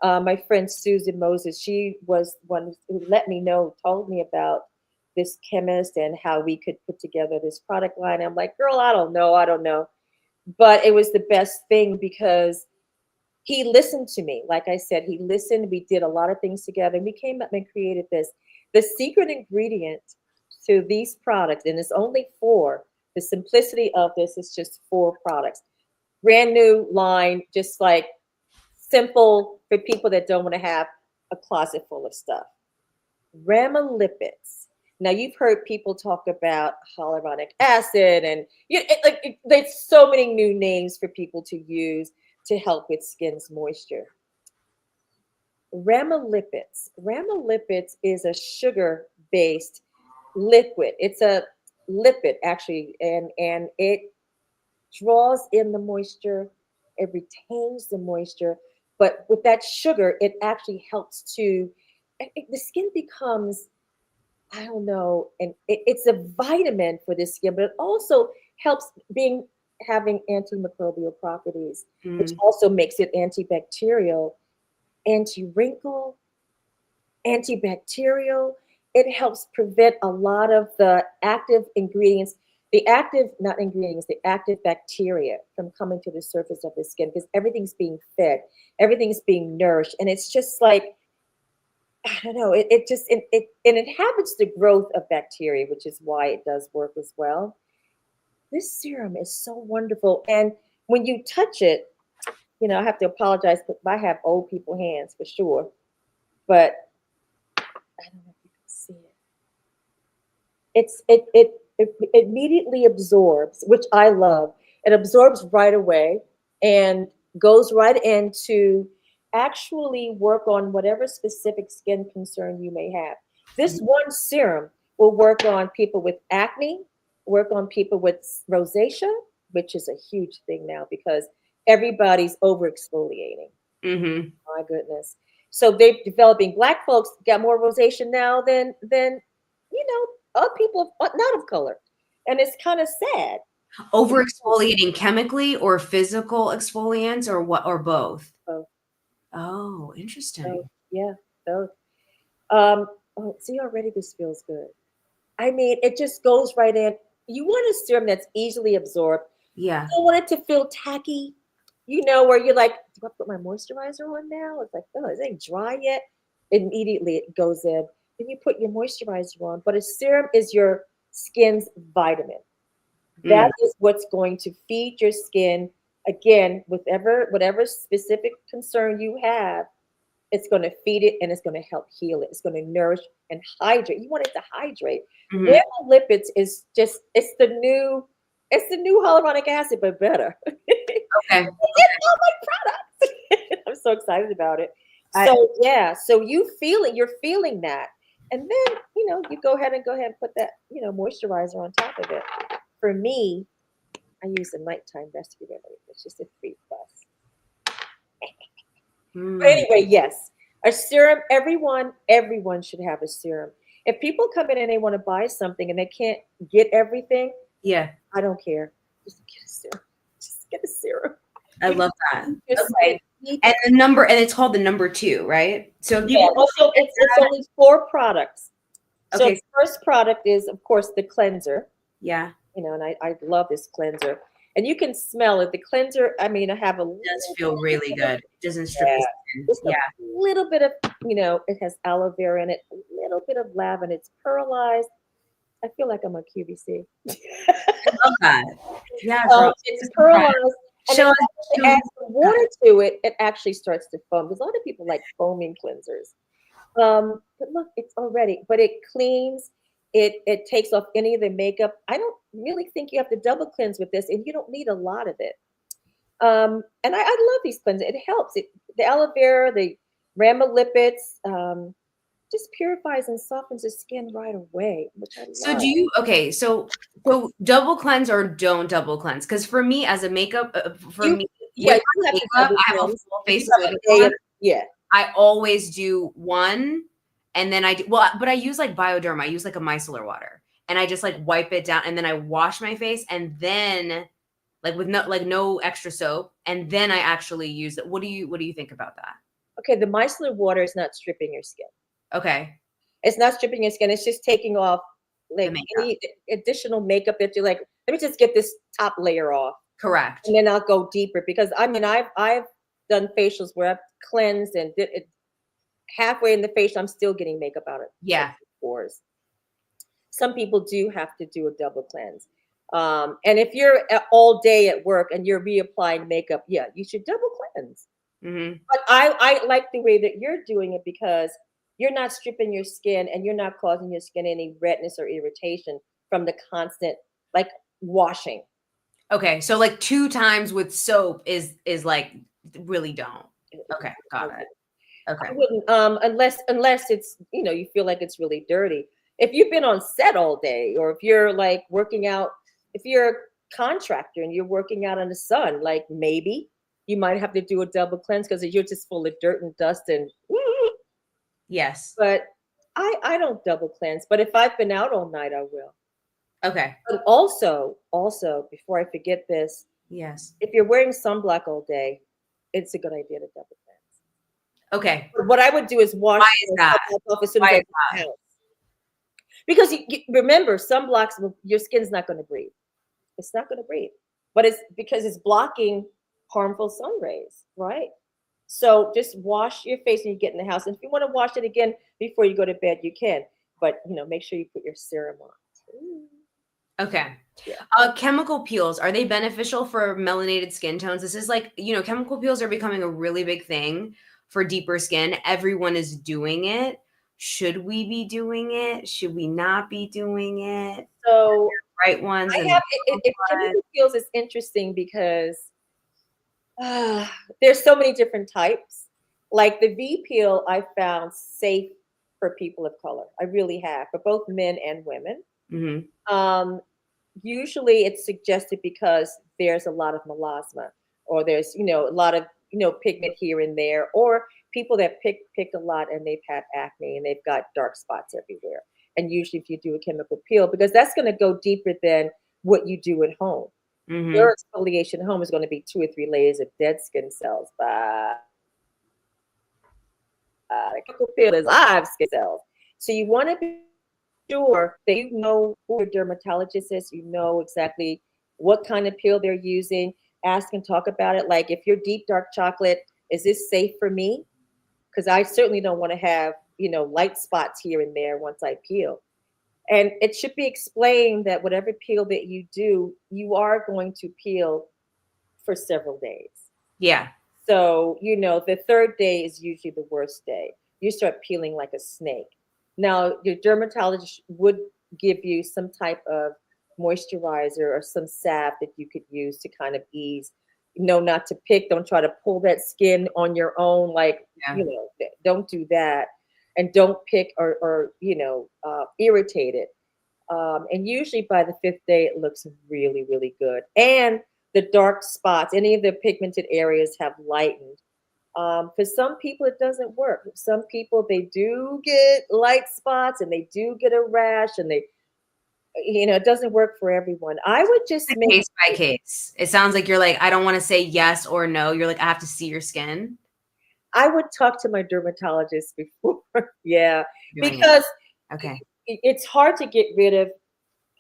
My friend Susan Moses, she was one who let me know, told me about this chemist and how we could put together this product line. I'm like, girl, I don't know. But it was the best thing because he listened to me. Like I said, he listened. We did a lot of things together, and we came up and created this. The secret ingredient to these products, and it's only four. The simplicity of this is just four products. Brand new line, just like simple for people that don't want to have a closet full of stuff. Ramolipids. Now you've heard people talk about hyaluronic acid, and there's so many new names for people to use to help with skin's moisture. Ramolipids is a sugar-based liquid. It's a lipid actually, and it draws in the moisture, it retains the moisture, but with that sugar, it actually helps to the skin becomes, I don't know, and it's a vitamin for the skin, but it also helps being having antimicrobial properties, which Mm. also makes it antibacterial, anti-wrinkle, antibacterial. It helps prevent a lot of the active ingredients, the active, not ingredients, the active bacteria from coming to the surface of the skin because everything's being fed, everything's being nourished. And it's just like, I don't know, it inhabits the growth of bacteria, which is why it does work as well. This serum is so wonderful. And when you touch it, I have to apologize, but I have old people hands for sure. But I don't know if you can see it. It immediately absorbs, which I love. It absorbs right away and goes right in to actually work on whatever specific skin concern you may have. This one serum will work on people with acne, work on people with rosacea, which is a huge thing now because everybody's over exfoliating. Mm-hmm. My goodness. So they're developing black folks got more rosacea now than other people not of color. And it's kind of sad. Over exfoliating chemically or physical exfoliants or what or both? So, Oh, so interesting. yeah. So oh, see already this feels good. I mean, it just goes right in. You want a serum that's easily absorbed. Yeah. You don't want it to feel tacky, where you're like, do I put my moisturizer on now? It's like, oh, is it dry yet? Immediately it goes in. Then you put your moisturizer on. But a serum is your skin's vitamin. Mm. That is what's going to feed your skin again, whatever specific concern you have. It's going to feed it and it's going to help heal it. It's going to nourish and hydrate. You want it to hydrate. Mhm. Lipids is just it's the new hyaluronic acid, but better. Okay. It's all my products. I'm so excited about it. I So yeah, so you're feeling that. And then, you go ahead and put that, moisturizer on top of it. For me, I use a nighttime rescue remedy. It's just a 3 plus. But mm, anyway, yes, a serum. Everyone should have a serum. If people come in and they want to buy something and they can't get everything, yeah, I don't care. Just get a serum. Just get a serum. I You love that. need your skin Okay. needs. And the number and it's called the number 2, right? So if Yeah. people Also, it's only 4 products. So okay, the first product is, of course, the cleanser. yeah, And I love this cleanser. And you can smell it. The cleanser. I mean, I have a it does little feel really bit of, good. It doesn't strip the yeah, skin. just a Yeah, little bit of, it has aloe vera in it, a little bit of lavender. It's pearlized. I feel like I'm a QVC. I love that. Yeah, girl. It's Just try it. pearlized, and Show then us after show you us add some water to it, it actually starts to foam. Because a lot of people like foaming cleansers. But look, it's already, but it cleans. It takes off any of the makeup. I don't really think you have to double cleanse with this, and you don't need a lot of it. And I love these cleansers. It helps. The aloe vera, the rhamnolipids, just purifies and softens the skin right away, which I So love. do you okay, so double cleanse or don't double cleanse? Because for me as a makeup, for You, me yeah, with you have my to makeup, double I have a cleanse. full If face you of have a makeup day on. of, yeah, I always do one, and then I do well, but I use like Bioderma. I use like a micellar water, and I just like wipe it down, and then I wash my face, and then like with no extra soap, and then I actually use it. What do you think about that? okay, the micellar water is not stripping your skin. Okay, It's not stripping your skin. It's just taking off the like makeup, any additional makeup that you're like, let me just get this top layer off, correct? and then I'll go deeper because I mean I've done facials where I've cleansed and did it halfway in the facial. I'm still getting makeup out of like Yeah. pores. Some people do have to do a double cleanse. And if you're all day at work and you're reapplying makeup, yeah, you should double cleanse. Hmm. But I like the way that you're doing it because you're not stripping your skin and you're not causing your skin any redness or irritation from the constant like washing. Okay, so like 2 times with soap is like really don't. Okay, I got it. Okay. wouldn't unless it's you feel like it's really dirty. If you've been on set all day or if you're like working out, if you're a contractor and you're working out in the sun, like maybe you might have to do a double cleanse because you're just full of dirt and dust and Yes. but I don't double cleanse, but if I've been out all night I will. Okay. But also before I forget this, Yes. if you're wearing sunblock all day, it's a good idea to double cleanse. Okay. But what I would do is wash Why is the that? sunblock off as soon as Why I is get in the house. Because remember, sunblocks, your skin's not going to breathe. It's not going to breathe. But it's because it's blocking harmful sun rays, right? So just wash your face when you get in the house. And if you want to wash it again before you go to bed, you can. But make sure you put your serum on. Ooh, Okay. yeah. Chemical peels, are they beneficial for melanated skin tones? This is like, chemical peels are becoming a really big thing for deeper skin. Everyone is doing it. Should we be doing it? Should we not be doing it? So bright ones I and have chemical peels is interesting because there's so many different types. Like the V peel, I found safe for people of color. I really have for both men and women. Mhm. Um, Usually, it's suggested because there's a lot of melasma, or there's a lot of pigment here and there, or people that pick a lot and they've had acne and they've got dark spots everywhere. And usually, if you do a chemical peel, because that's going to go deeper than what you do at home. Mhm. Your exfoliation at home is going to be 2 or 3 layers of dead skin cells, but a chemical peel is live skin cells. So you want to be sure that you know who your dermatologist is, you know exactly what kind of peel they're using. Ask and talk about it. Like, if you're deep dark chocolate, is this safe for me? Because I certainly don't want to have, light spots here and there once I peel. And it should be explained that whatever peel that you do, you are going to peel for several days. Yeah. So, the third day is usually the worst day. You start peeling like a snake. Now, your dermatologist would give you some type of moisturizer or some salve that you could use to kind of ease. Not to pick, don't try to pull that skin on your own. Like, Yeah. don't do that. And don't pick or irritate it. And usually by the fifth day, it looks really, really good. And the dark spots, any of the pigmented areas have lightened. For some people, it doesn't work. Some people, they do get light spots and they do get a rash, and it doesn't work for everyone. I would just It's make, case by case. It sounds like you're like, I don't want to say yes or no. You're like, I have to see your skin I would talk to my dermatologist before. Yeah, doing it. because Okay. it's hard to get rid of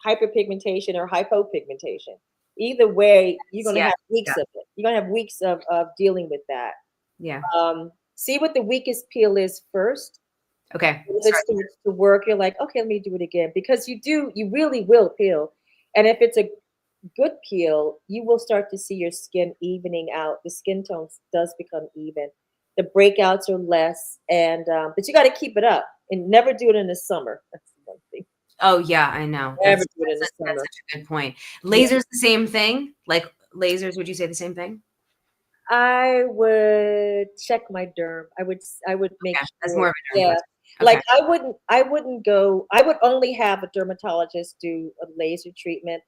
hyperpigmentation or hypopigmentation. Either way, you're going to Yeah. have Yeah. weeks of it. You're going to have weeks of dealing with that. Yeah. See what the weakest peel is first. Okay. If it Sorry. starts to work, you're like, okay, let me do it again. Because you really will peel. And if it's a good peel, you will start to see your skin evening out. The skin tone does become even. The breakouts are less, and but you got to keep it up and never do it in the summer. That's the one thing. Oh yeah, I know. Never That's do it in the that's summer. such a good point. Yeah. Lasers the same thing? Like lasers, would you say the same thing? I would check my derm. I would make Okay. That's more sure. of a derm Yeah. question. Like, Okay. I wouldn't go. I would only have a dermatologist do a laser treatment.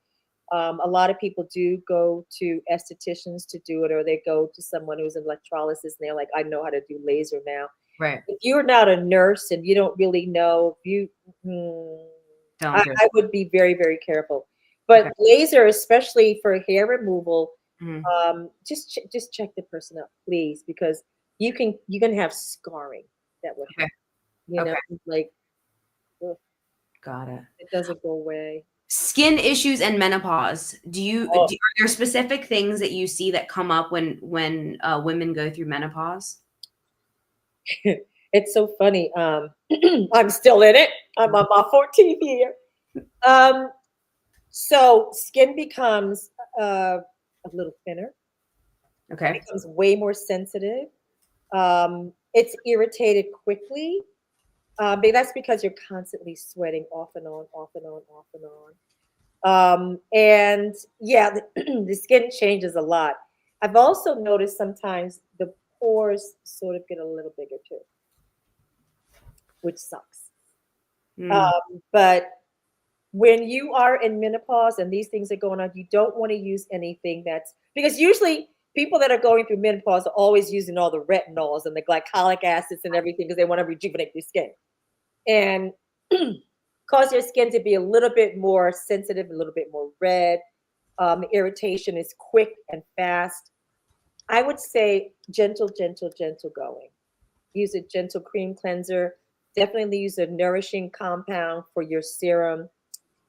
A lot of people do go to estheticians to do it, or they go to someone who's an electrolysis, and they're like, I know how to do laser now. Right. If you're not a nurse and you don't really know, mm, Don't I, do it. I would be very, very careful. Okay. But laser, especially for hair removal, Mhm. just check the person out, please, because you can have scarring that would Okay. happen. Okay. Like, ugh, Got it. it doesn't go away. Skin issues and menopause. Oh, Are there specific things that you see that come up when women go through menopause? it's so funny. I'm still in it. I'm on my 14th year. Um, so skin becomes a little thinner, Okay. becomes way more sensitive. It's irritated quickly. But that's because you're constantly sweating off and on, off and on, off and on. And yeah, the skin changes a lot. I've also noticed sometimes the pores sort of get a little bigger too, which sucks. Mm. But when you are in menopause and these things are going on, you don't want to use anything that's because usually people that are going through menopause are always using all the retinols and the glycolic acids and everything because they want to rejuvenate their skin and cause your skin to be a little bit more sensitive, a little bit more red. Irritation is quick and fast. I would say gentle, gentle, gentle going. Use a gentle cream cleanser. Definitely use a nourishing compound for your serum.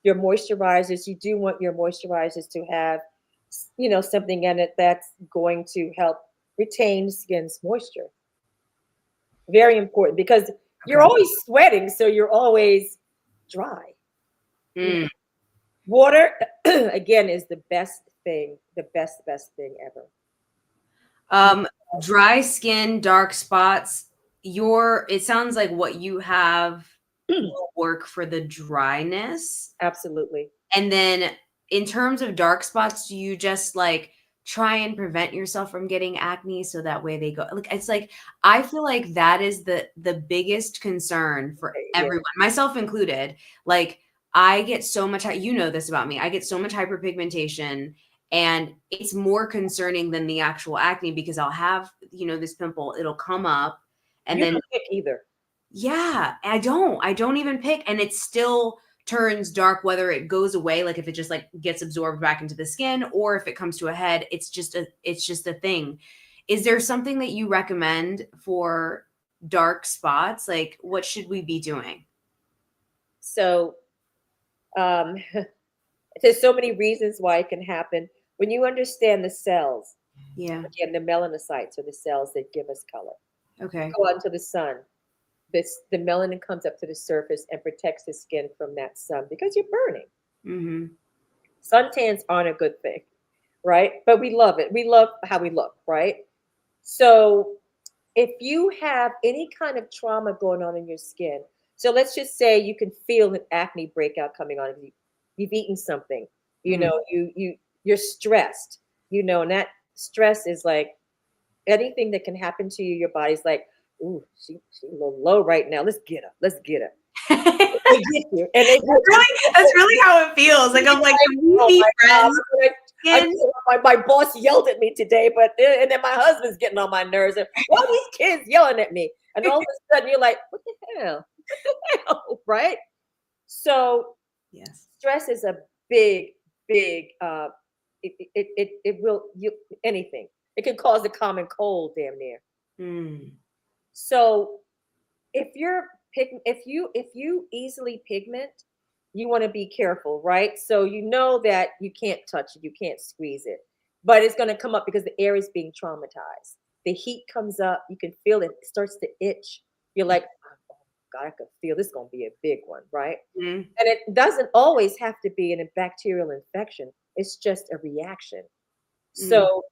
Your moisturizers, you do want your moisturizers to have, something in it that's going to help retain skin's moisture. Very important because you're Okay. always sweating, so you're always dry. You know, Mm. water again is the best thing, the best thing ever. Um, Dry skin, dark spots. It sounds like what you have will work for the dryness. Absolutely. And then in terms of dark spots, do you just like try and prevent yourself from getting acne so that way they go like it's like I feel like that is the biggest concern for Yeah. everyone, myself included. Like I get so much you know this about me. I get so much hyperpigmentation and it's more concerning than the actual acne because I'll have, this pimple, it'll come up and You then don't pick either. yeah, I don't even pick and it still turns dark whether it goes away like if it just like gets absorbed back into the skin or if it comes to a head, it's just a thing. Is there something that you recommend for dark spots? Like what should we be doing? So um, there's so many reasons why it can happen. When you understand the cells, Yeah. again, the melanocytes are the cells that give us color. Okay. Go out into the sun. The melanin comes up to the surface and protects the skin from that sun because you're burning. Mm-hmm. Suntans aren't a good thing, right? But we love it. We love how we look, right? So if you have any kind of trauma going on in your skin, so let's just say you can feel an acne breakout coming on. You've eaten something, Mm. you're stressed, and that stress is like anything that can happen to you. Your body's like, ooh, she a little low right now. Let's get her. Let's get her. They get you, and they get you. That's really how it feels. Like I'm like, can we Oh be my God. friends? I Again? my boss yelled at me today, but and then my husband's getting on my nerves. And why are these kids yelling at me? And all of a sudden you're like, what the hell? What the hell? Right? So Yes. stress is a big, big it will you anything. It can cause a common cold damn near. Mm. So if you easily pigment, you want to be careful, right? So you know that you can't touch it, you can't squeeze it, but it's going to come up because the area is being traumatized. The heat comes up, you can feel it, it starts to itch. You're like, oh God, I can feel this is going to be a big one, right? Mm. And it doesn't always have to be a bacterial infection. It's just a reaction. Mm. So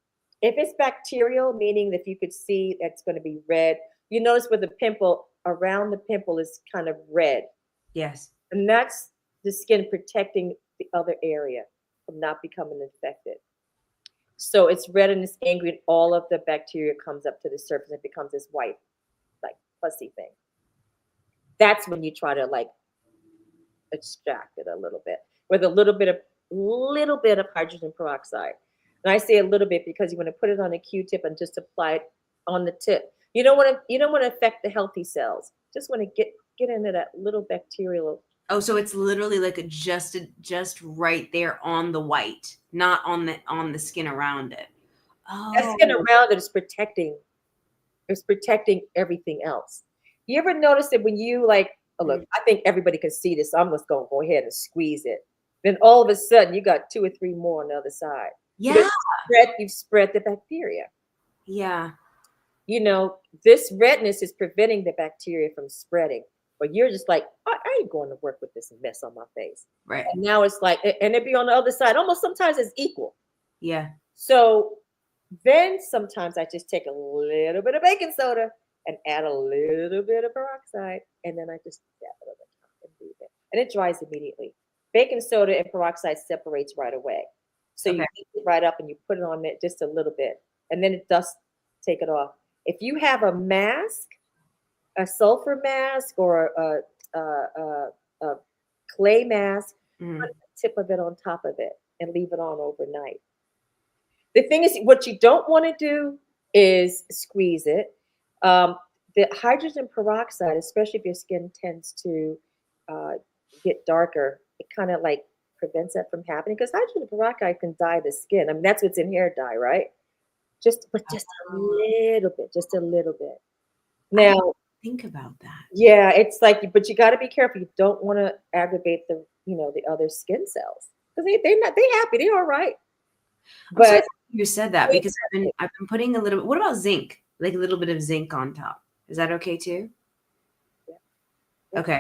if it's bacterial, meaning that you could see that's going to be red, you notice where the pimple around the pimple is kind of red. Yes. And that's the skin protecting the other area from not becoming infected. So it's red and it's angry, and all of the bacteria comes up to the surface and becomes this white, like pussy thing. That's when you try to like extract it a little bit with a little bit of hydrogen peroxide. And I say a little bit because you want to put it on a Q-tip and just apply it on the tip. You don't want to affect the healthy cells. Just want to get into that little bacterial. Oh, so it's literally like just right there on the white, not on the skin around it. That skin Oh, around it is protecting everything else. You ever notice that when you like, oh look, mm, I think everybody can see this, so I'm just gonna go ahead and squeeze it. Then all of a sudden you got two or three more on the other side because yeah, you've spread the bacteria. yeah, This redness is preventing the bacteria from spreading. But you're just like, I ain't going to work with this mess on my face. right, And now it's like, and it be on the other side. Almost sometimes it's equal. yeah. So then sometimes I just take a little bit of baking soda and add a little bit of peroxide, and then I just dab it on the top and leave it. And it dries immediately. Baking soda and peroxide separates right away. So you Okay, heat it right up and you put it on it just a little bit, and then it does take it off. If you have a mask, a sulfur mask, or a clay mask, put mm, the tip of it on top of it and leave it on overnight. The thing is, what you don't want to do is squeeze it. Um, the hydrogen peroxide, especially if your skin tends to uh, get darker, it kind of like prevents that from happening because hydrogen peroxide can dye the skin. I mean, that's what's in hair dye, right? But just a oh, little bit, just a little bit. I didn't Now, think about that. yeah, it's like, but you got to be careful. You don't want to aggravate the other skin cells because they happy, they're all right, I'm so but happy you said that they because I've been putting a little. What about zinc? Like a little bit of zinc on top. Is that okay too? yeah, yeah. Okay,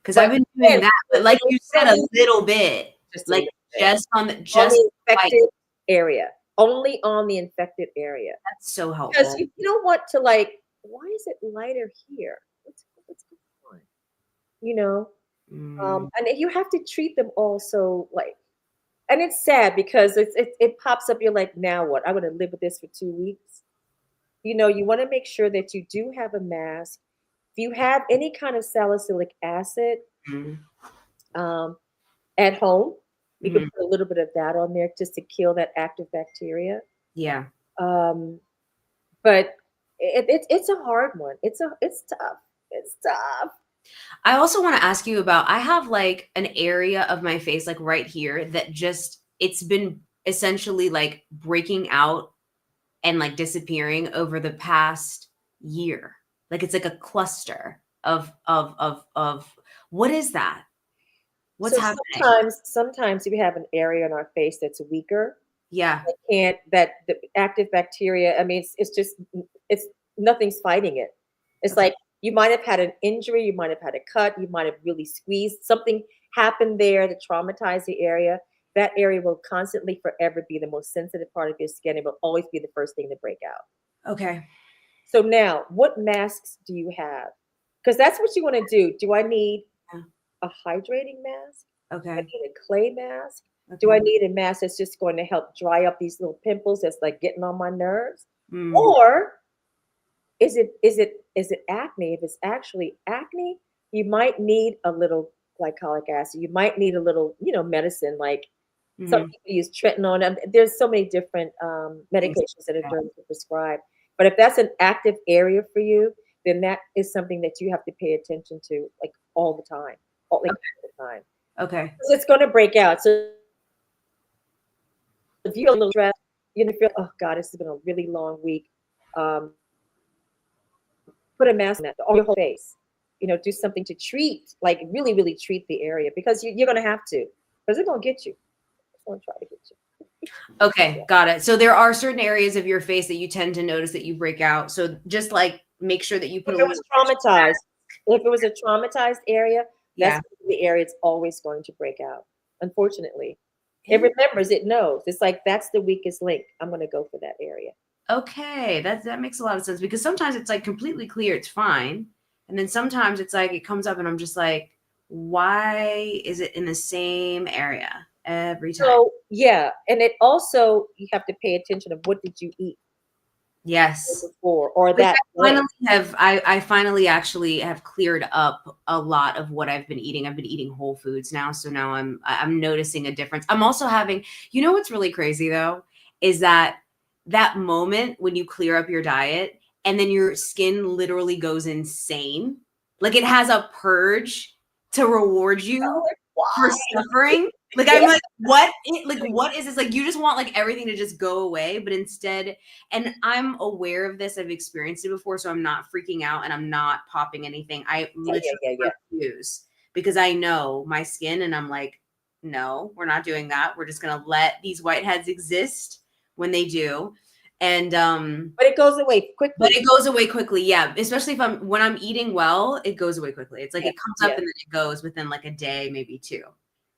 because I've But been doing again, that, but like you you said, don't a need little bit, just a like little bit just on the on just the white. infected area, only on the infected area, That's so because helpful. you don't want to like, why is it lighter here? What's going on? You know, Mm, And you have to treat them also like, and it's sad because it pops up. You're like, now what? I'm going to live with this for 2 weeks. You want to make sure that you do have a mask. If you have any kind of salicylic acid mm, um, at home, you can mm. put a little bit of that on there just to kill that active bacteria. Yeah. Um, but it's a hard one. It's tough. It's tough. I also want to ask you about I have like an area of my face like right here that just it's been essentially like breaking out and like disappearing over the past year. Like it's like a cluster of what is that? What's So happening? sometimes if we have an area in our face that's weaker, Yeah. that the active bacteria. I mean, it's just it's nothing's fighting it. It's Okay. like you might have had an injury, you might have had a cut, you might have really squeezed something happened there to traumatize the area. That area will constantly, forever be the most sensitive part of your skin. It will always be the first thing to break out. Okay. So now, what masks do you have? Because that's what you want to do. Do I need Yeah. a hydrating mask? I Okay. need a clay mask? Do I Okay. need a mask that's just going to help dry up these little pimples that's like getting on my nerves? Mm, Or is it acne? If it's actually acne, you might need a little glycolic acid. You might need a little, medicine like some mhm. people use tretinoin. There's so many different Things medications that are like dermatologist prescribed. But if that's an active area for you, then that is something that you have to pay attention to like all the time, like all the time. that. Okay. 'Cause it's going to break out. So if you're a little stressed, feel, oh God, this has been a really long week. Um, put a mask on that on your whole face. Do something to treat, like really, really treat the area because you're going to have to, because they're going to get you. It's going to try to get you. Yeah. Okay, got it. So there are certain areas of your face that you tend to notice that you break out. So just like make sure that you put If a it was little traumatized, if it was a traumatized area, that's yeah. the area it's always going to break out. Unfortunately, it In- remembers, it knows. It's like that's the weakest link. I'm going to go for that area. Okay, that makes a lot of sense because sometimes it's like completely clear, it's fine. And then sometimes it's like it comes up and I'm just like, why is it in the same area every time? So yeah, and it also you have to pay attention of what did you eat Yes. before or Which that I day. finally have I finally actually have cleared up a lot of what I've been eating. I've been eating whole foods now, so now I'm noticing a difference. I'm also having what's really crazy though is that moment when you clear up your diet and then your skin literally goes insane. Like it has a purge to reward you for Why? suffering. Like I'm Yeah. like, what is this? Like you just want like everything to just go away, but instead and I'm aware of this. I've experienced it before, so I'm not freaking out and I'm not popping anything. I Yeah, yeah, literally yeah, yeah. refuse because I know my skin and I'm like, no, we're not doing that. We're just gonna let these whiteheads exist when they do. And But it goes away but quickly. it goes away quickly, yeah. Especially if when I'm eating well, it goes away quickly. It's like Yeah, it comes up yeah. and then it goes within like a day, maybe two.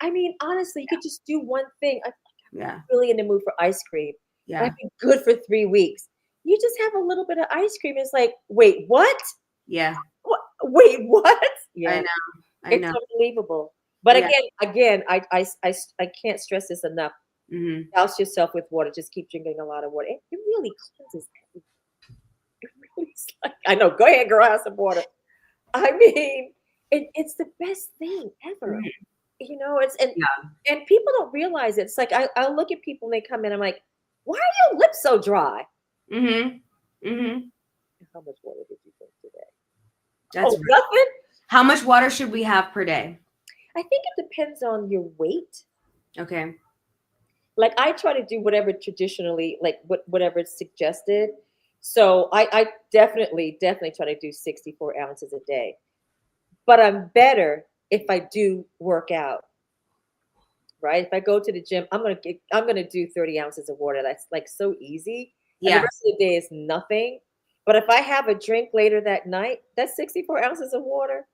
I mean, honestly, you could just do one thing. I'm Yeah. really in the mood for ice cream. And Yeah. I've been good for 3 weeks. You just have a little bit of ice cream. It's like, wait, what? Yeah. What? Wait, what? I Yeah, know. I it's know. unbelievable. But Yeah. again, I can't stress this enough. Mhm. Douse yourself with water. Just keep drinking a lot of water. It really cleanses everything. It really is like, I know. Go ahead, girl. Have some water. I mean, it's the best thing ever. Mhm. It's Yeah. and people don't realize it. It's like I'll look at people and they come in. I'm like, why are your lips so dry? Mhm. Mhm. How much water did you drink today? That's Oh, right. nothing. How much water should we have per day? I think it depends on your weight. Okay. Like I try to do whatever traditionally, like whatever is suggested. So I definitely try to do 64 ounces a day. But I'm better if I do work out, right? If I go to the gym, I'm gonna do 30 ounces of water. That's like so easy. And the Yeah. rest of the day is nothing. But if I have a drink later that night, that's 64 ounces of water.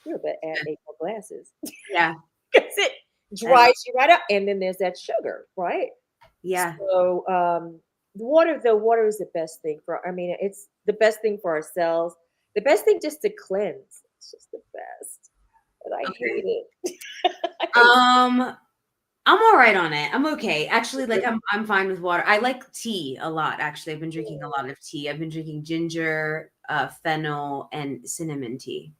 You're better add 8 more glasses. Yeah. Because it I know. dries you right up. And then there's that sugar, right? Yeah. So the water is the best thing for, I mean, it's the best thing for our cells. The best thing just to cleanse. It's just the best. but I Okay. hate it. I hate Um, I'm all right on it. I'm okay. Actually, like I'm fine with water. I like tea a lot, actually. I've been drinking a lot of tea. I've been drinking ginger, fennel, and cinnamon tea.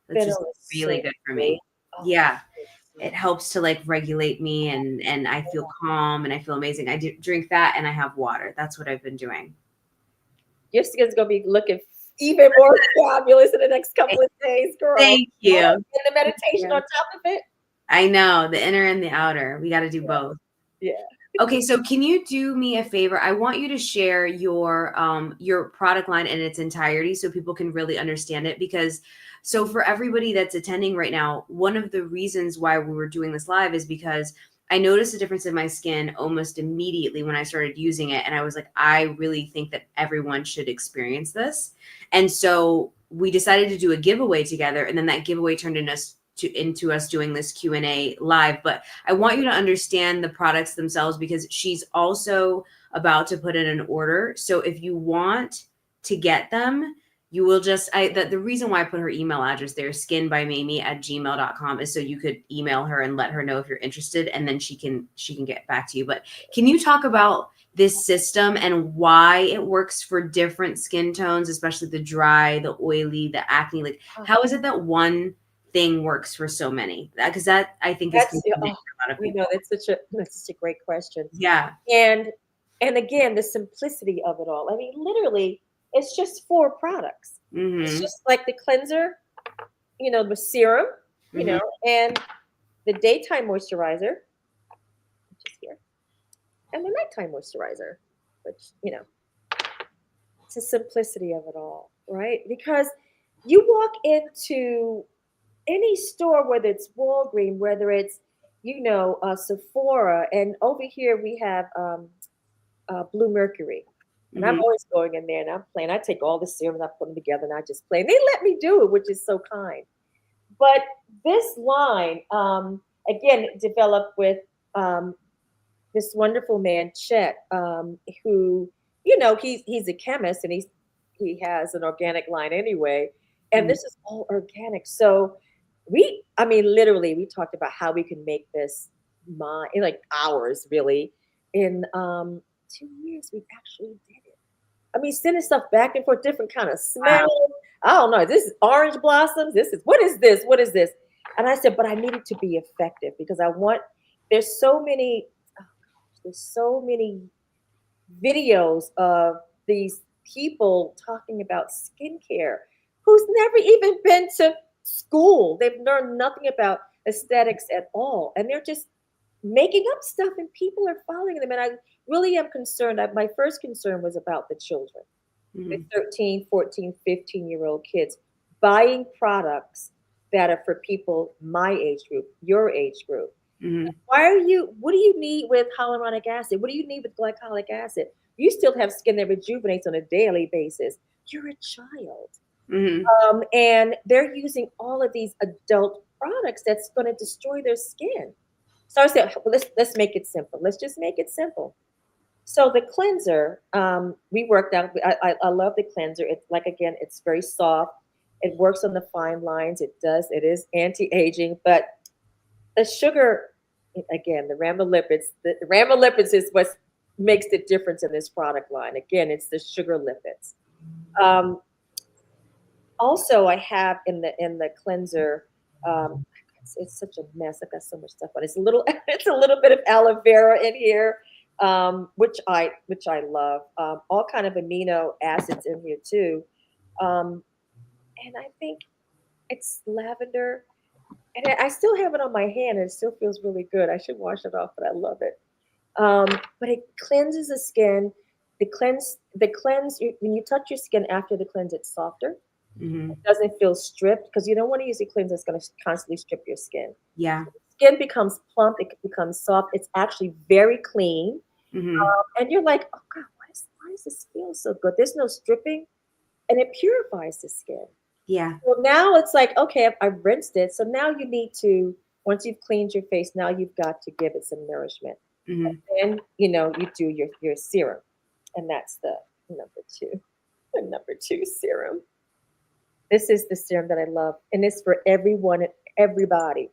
That's just fennel is really so good for great. me. Oh, Yeah. it's so It helps to like regulate me and I feel calm and I feel amazing. I do drink that and I have water. That's what I've been doing. your skin's gonna be looking even more fabulous in the next couple of days, girl. Thank Oh, you. and the Thank meditation on you. top of it. I know the inner and the outer. We got to do Yeah, both. yeah. Okay, so can you do me a favor? I want you to share your product line in its entirety so people can really understand it because so for everybody that's attending right now, one of the reasons why we were doing this live is because I noticed a difference in my skin almost immediately when I started using it and I was like I really think that everyone should experience this. And so we decided to do a giveaway together and then that giveaway turned into us doing this Q&A live, but I want you to understand the products themselves because she's also about to put in an order. So if you want to get them, you will just the reason why I put her email address there, skinbymamie@gmail.com, is so you could email her and let her know if you're interested and then she can get back to you. But can you talk about this system and why it works for different skin tones, especially the dry, the oily, the acne? Like how is it that one thing works for so many? Because that I think is That's confusing oh, for a lot of people. that's such a great question. Yeah. And and again, the simplicity of it all. I mean, literally, it's just four products. It's Mhm. just like the cleanser, the serum, Mhm. and the daytime moisturizer, which is here, and the nighttime moisturizer, which, it's the simplicity of it all, right? Because you walk into any store, whether it's Walgreens, whether it's, Sephora, and over here we have Blue Mercury. And I'm Mhm. always going in there and I'm playing. I take all the serums, I put them together, and I just play. And they let me do it, which is so kind. But this line, again, developed with um, this wonderful man, Chet, who, he's a chemist and he has an organic line anyway. And Mhm. this is all organic. So I mean, literally, we talked about how we can make this in like hours, really. In 2 years, we actually did it. I mean, sending stuff back and forth, different kind of Wow. smells. I don't know. This is orange blossoms. This is what is this? What is this? And I said, but I need it to be effective because there's so many, oh gosh, there's so many videos of these people talking about skincare who's never even been to school. They've learned nothing about aesthetics at all. And they're just making up stuff and people are following them. And I really am concerned. My first concern was about the children, the Mhm. 13, 14, 15-year-old kids buying products that are for people my age group, your age group. Mhm. What do you need with hyaluronic acid? What do you need with glycolic acid? You still have skin that rejuvenates on a daily basis. You're a child. Mhm. And they're using all of these adult products that's going to destroy their skin. So I said, well, let's make it simple. Let's just make it simple. So the cleanser, we worked out. I love the cleanser. It's like again, it's very soft. It works on the fine lines. It is anti-aging, but the sugar, again, the rhamnolipids. The rhamnolipids is what makes the difference in this product line. Again, it's the sugar lipids. Um, Also, I have in the cleanser. It's such a mess. I've got so much stuff on. It's a little it's a little bit of aloe vera in here, which I love. All kind of amino acids in here too, um, and I think it's lavender. And I still have it on my hand, and it still feels really good. I should wash it off, but I love it. But it cleanses the skin. When you touch your skin after the cleanse, it's softer. It Mhm. doesn't feel stripped because you don't want to use a cleanser that's going to constantly strip your skin. Yeah. Skin becomes plump, it becomes soft. It's actually very clean, Mhm. and you're like, oh God, why does this feel so good? There's no stripping, and it purifies the skin. Yeah. Well, now it's like, okay, I've rinsed it, so now you need to. Once you've cleaned your face, now you've got to give it some nourishment. Mhm. Then you do your serum, and that's the number two, the number two serum. This is the serum that I love, and it's for everyone, everybody.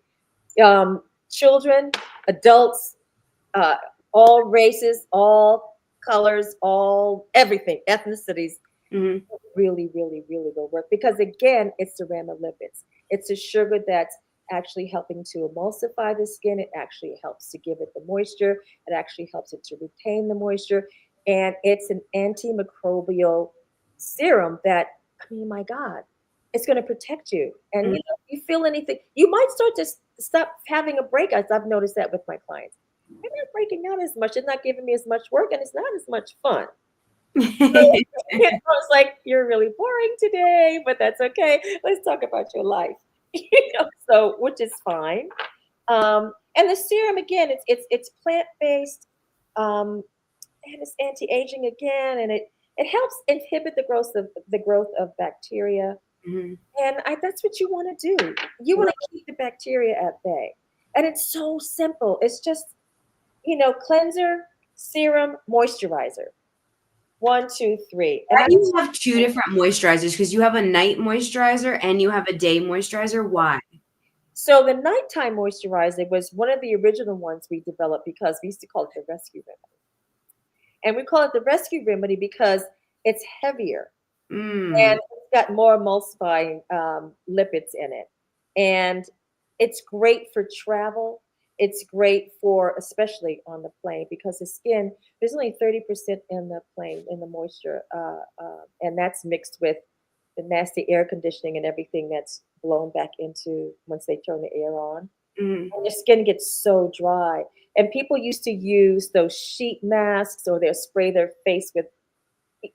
Children, adults, uh, all races, all colors, all everything, ethnicities, Hmm. really, really, really will work because again, it's the rhamnolipids. It's a sugar that's actually helping to emulsify the skin. It actually helps to give it the moisture. It actually helps it to retain the moisture. And it's an antimicrobial serum that, I mean, my God, it's going to protect you. And you know, if you feel anything, you might start to stop having a breakout. I've noticed that with my clients. They're not breaking out as much. It's not giving me as much work and it's not as much fun. So, I was like, you're really boring today, but that's okay. Let's talk about your life. So which is fine. And the serum again, it's plant based, and it's anti aging again, and it helps inhibit the growth of bacteria. Hmm. And that's what you want to do. You want to keep the bacteria at bay, and it's so simple. It's just cleanser, serum, moisturizer. One, two, three. And Why do you have two different moisturizers? Because you have a night moisturizer and you have a day moisturizer. Why? so the nighttime moisturizer was one of the original ones we developed because we used to call it the rescue remedy. And we call it the rescue remedy because it's heavier Mm. and it's got more emulsifying lipids in it. And it's great for travel. It's great for, especially on the plane, because the skin, there's only 30% in the plane, in the moisture. And that's mixed with the nasty air conditioning and everything that's blown back into once they turn the air on. Mm. And your skin gets so dry. And people used to use those sheet masks or they'll spray their face with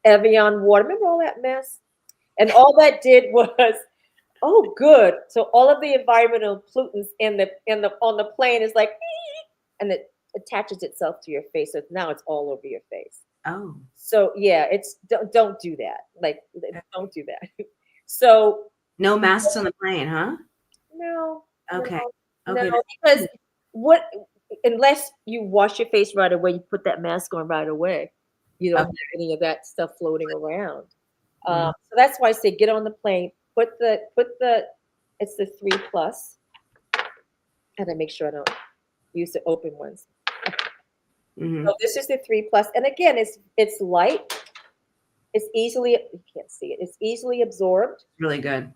Evian water. Remember all that mess? And all that did was, oh, good. So all of the environmental pollutants in the on the plane is like, and it attaches itself to your face. So now it's all over your face. Oh. So yeah, it's don't do that. Like don't do that. So No masks on the plane, huh? no, no, Okay. no, Okay. because what unless you wash your face right away, you put that mask on right away. You don't Okay. have any of that stuff floating around. Mhm. So that's why I say get on the plane, put the it's the 3 plus. And I make sure I don't use the open ones. So Mhm. this is the 3 plus, and again, it's light. It's easily you can't see it. It's easily absorbed, Really good.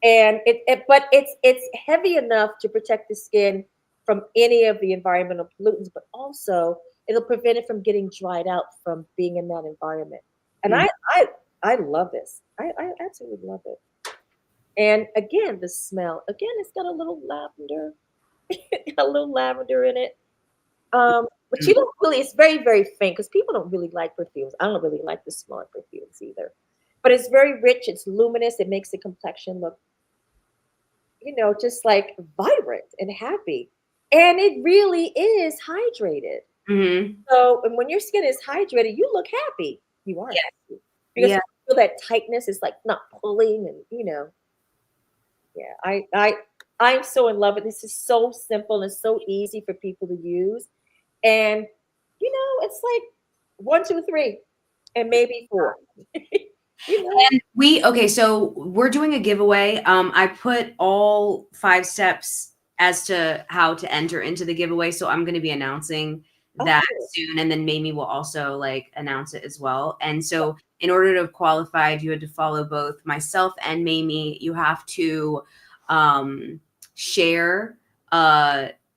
and but it's heavy enough to protect the skin from any of the environmental pollutants, but also it'll prevent it from getting dried out from being in that environment. And Mhm. I love this. I absolutely love it. And again, the smell. Again, it's got a little lavender, a little lavender in it. But you Mhm. don't really. It's very very faint because people don't really like perfumes. I don't really like the smell of perfumes either. But it's very rich. It's luminous. It makes the complexion look just like vibrant and happy. And it really is hydrated. Mhm. So, and when your skin is hydrated, you look happy. You are Yeah. happy because Yeah. you feel that tightness is like not pulling, and yeah. I'm so in love with this. Is so simple and so easy for people to use, and it's like one, two, three, and maybe four. you know. And okay, so we're doing a giveaway. I put all 5 steps as to how to enter into the giveaway, so I'm going to be announcing Oh, that cool. soon, and then Mamie will also like announce it as well. And so, in order to have qualified, you had to follow both myself and Mamie. You have to share.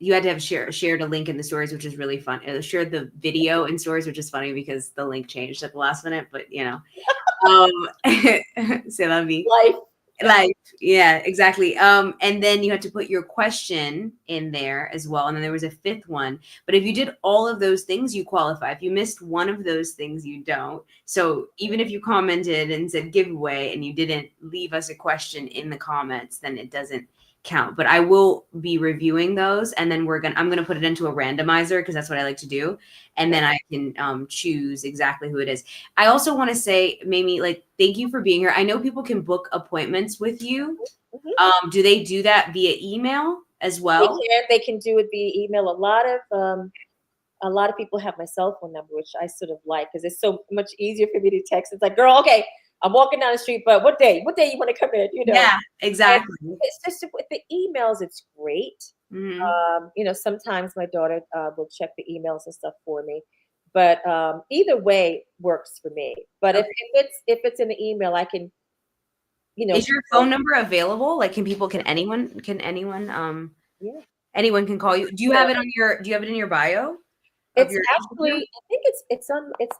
You had to have shared a link in the stories, which is really fun. Shared the video in stories, which is funny because the link changed at the last minute, but um, so that'd be Life. like, yeah, exactly. And then you had to put your question in there as well. And then there was a fifth one. But if you did all of those things, you qualify. If you missed one of those things, you don't. So even if you commented and said giveaway and you didn't leave us a question in the comments, then it doesn't count. But I will be reviewing those, and then I'm gonna put it into a randomizer because that's what I like to do. And then I can choose exactly who it is. I also want to say, Mamie, like, thank you for being here. I know people can book appointments with you. Mhm. Do they do that via email as They well? can. They can do it via email. A lot of people have my cell phone number, which I sort of like because it's so much easier for me to text. It's like, girl, okay, I'm walking down the street, but what day? What day you want to come in? Yeah, And exactly. it's just with the emails, it's great. Hmm. Sometimes my daughter will check the emails and stuff for me, but either way works for me. But if, Okay. if it's in the email, I can, Is your go, phone number available? Like, can anyone, yeah. anyone can call you? Do you have it in your bio of It's your Instagram? actually, I think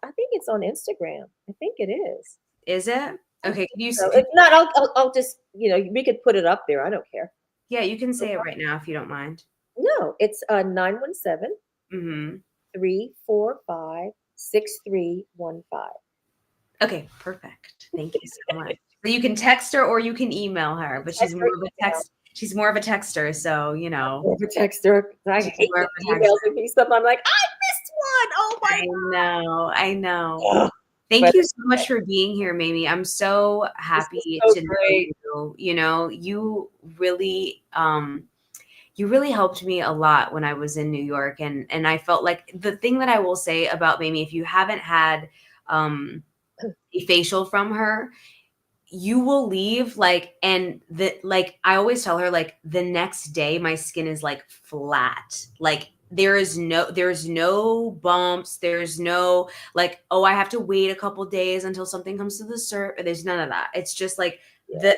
I think it's on Instagram. I think it is. Is it? I Okay. think so. If not, I'll just, we could put it up there. I don't care. Yeah, you can say it right now if you don't mind. No, it's 917 Hmm. 345 6315. Okay, perfect. Thank you so much. So you can text her or you can email her, but Text or email. she's more of a texter, so Or a texter. I she's hate more of the a texter. emails and me stuff. I'm like, I missed one. Oh my I know, I know. God. Thank But you so much for being here, Mamie. I'm so this is happy so to know great. you. You really helped me a lot when I was in New York, and I felt like the thing that I will say about Mamie, if you haven't had um a facial from her, you will leave like I always tell her, like, the next day my skin is like flat. Like there's no bumps, there's no like, oh, I have to wait a couple days until something comes to the surface. There's none of that. It's just like Yeah.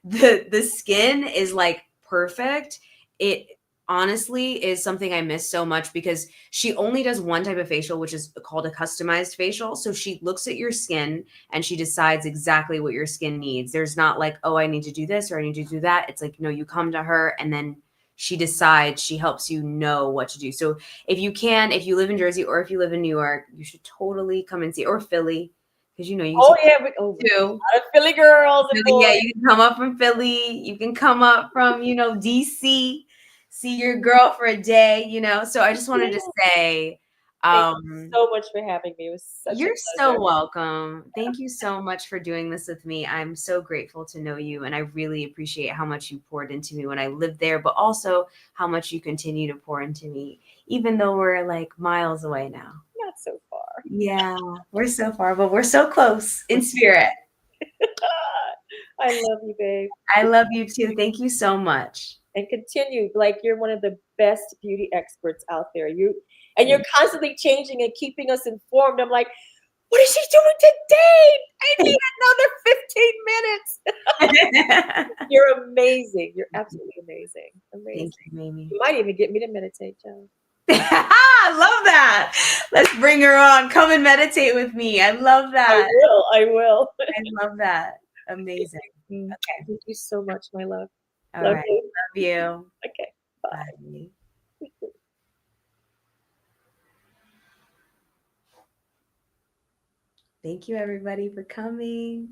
the the skin is like perfect. It honestly is something I miss so much because she only does one type of facial, which is called a customized facial. So she looks at your skin and she decides exactly what your skin needs. There's not like, oh, I need to do this or I need to do that. It's like, no, you come to her and then she decides, she helps you know what to do. So if you live in Jersey or if you live in New York, you should totally come and see, or Philly, because you can Oh see yeah, we got a too. lot of Philly girls and Philly, yeah, boys. you can come up from Philly. You can come up from, DC, see your girl for a day, So I just wanted to Yeah. say, Thank you um, so much for having me. It was such a you're pleasure. so welcome. Thank you so much for doing this with me. I'm so grateful to know you, and I really appreciate how much you poured into me when I lived there, but also how much you continue to pour into me, even though we're like miles away now. Not so far. Yeah, we're so far, but we're so close in spirit. I love you, babe. I love you too. Thank you so much. And continue. Like you're one of the best beauty experts out there. You're constantly changing and keeping us informed. I'm like, what is she doing today? I need another 15 minutes. You're amazing. You're absolutely amazing. Thank Amazing. you, Mamie. You might even get me to meditate, Joe. I love that. Let's bring her on. Come and meditate with me. I love I that. will. I will. I love that. Amazing. Mm. Okay. Thank you so much, my love. All Love right. you. Love you. Okay. Bye. Bye. Thank you, everybody, for coming.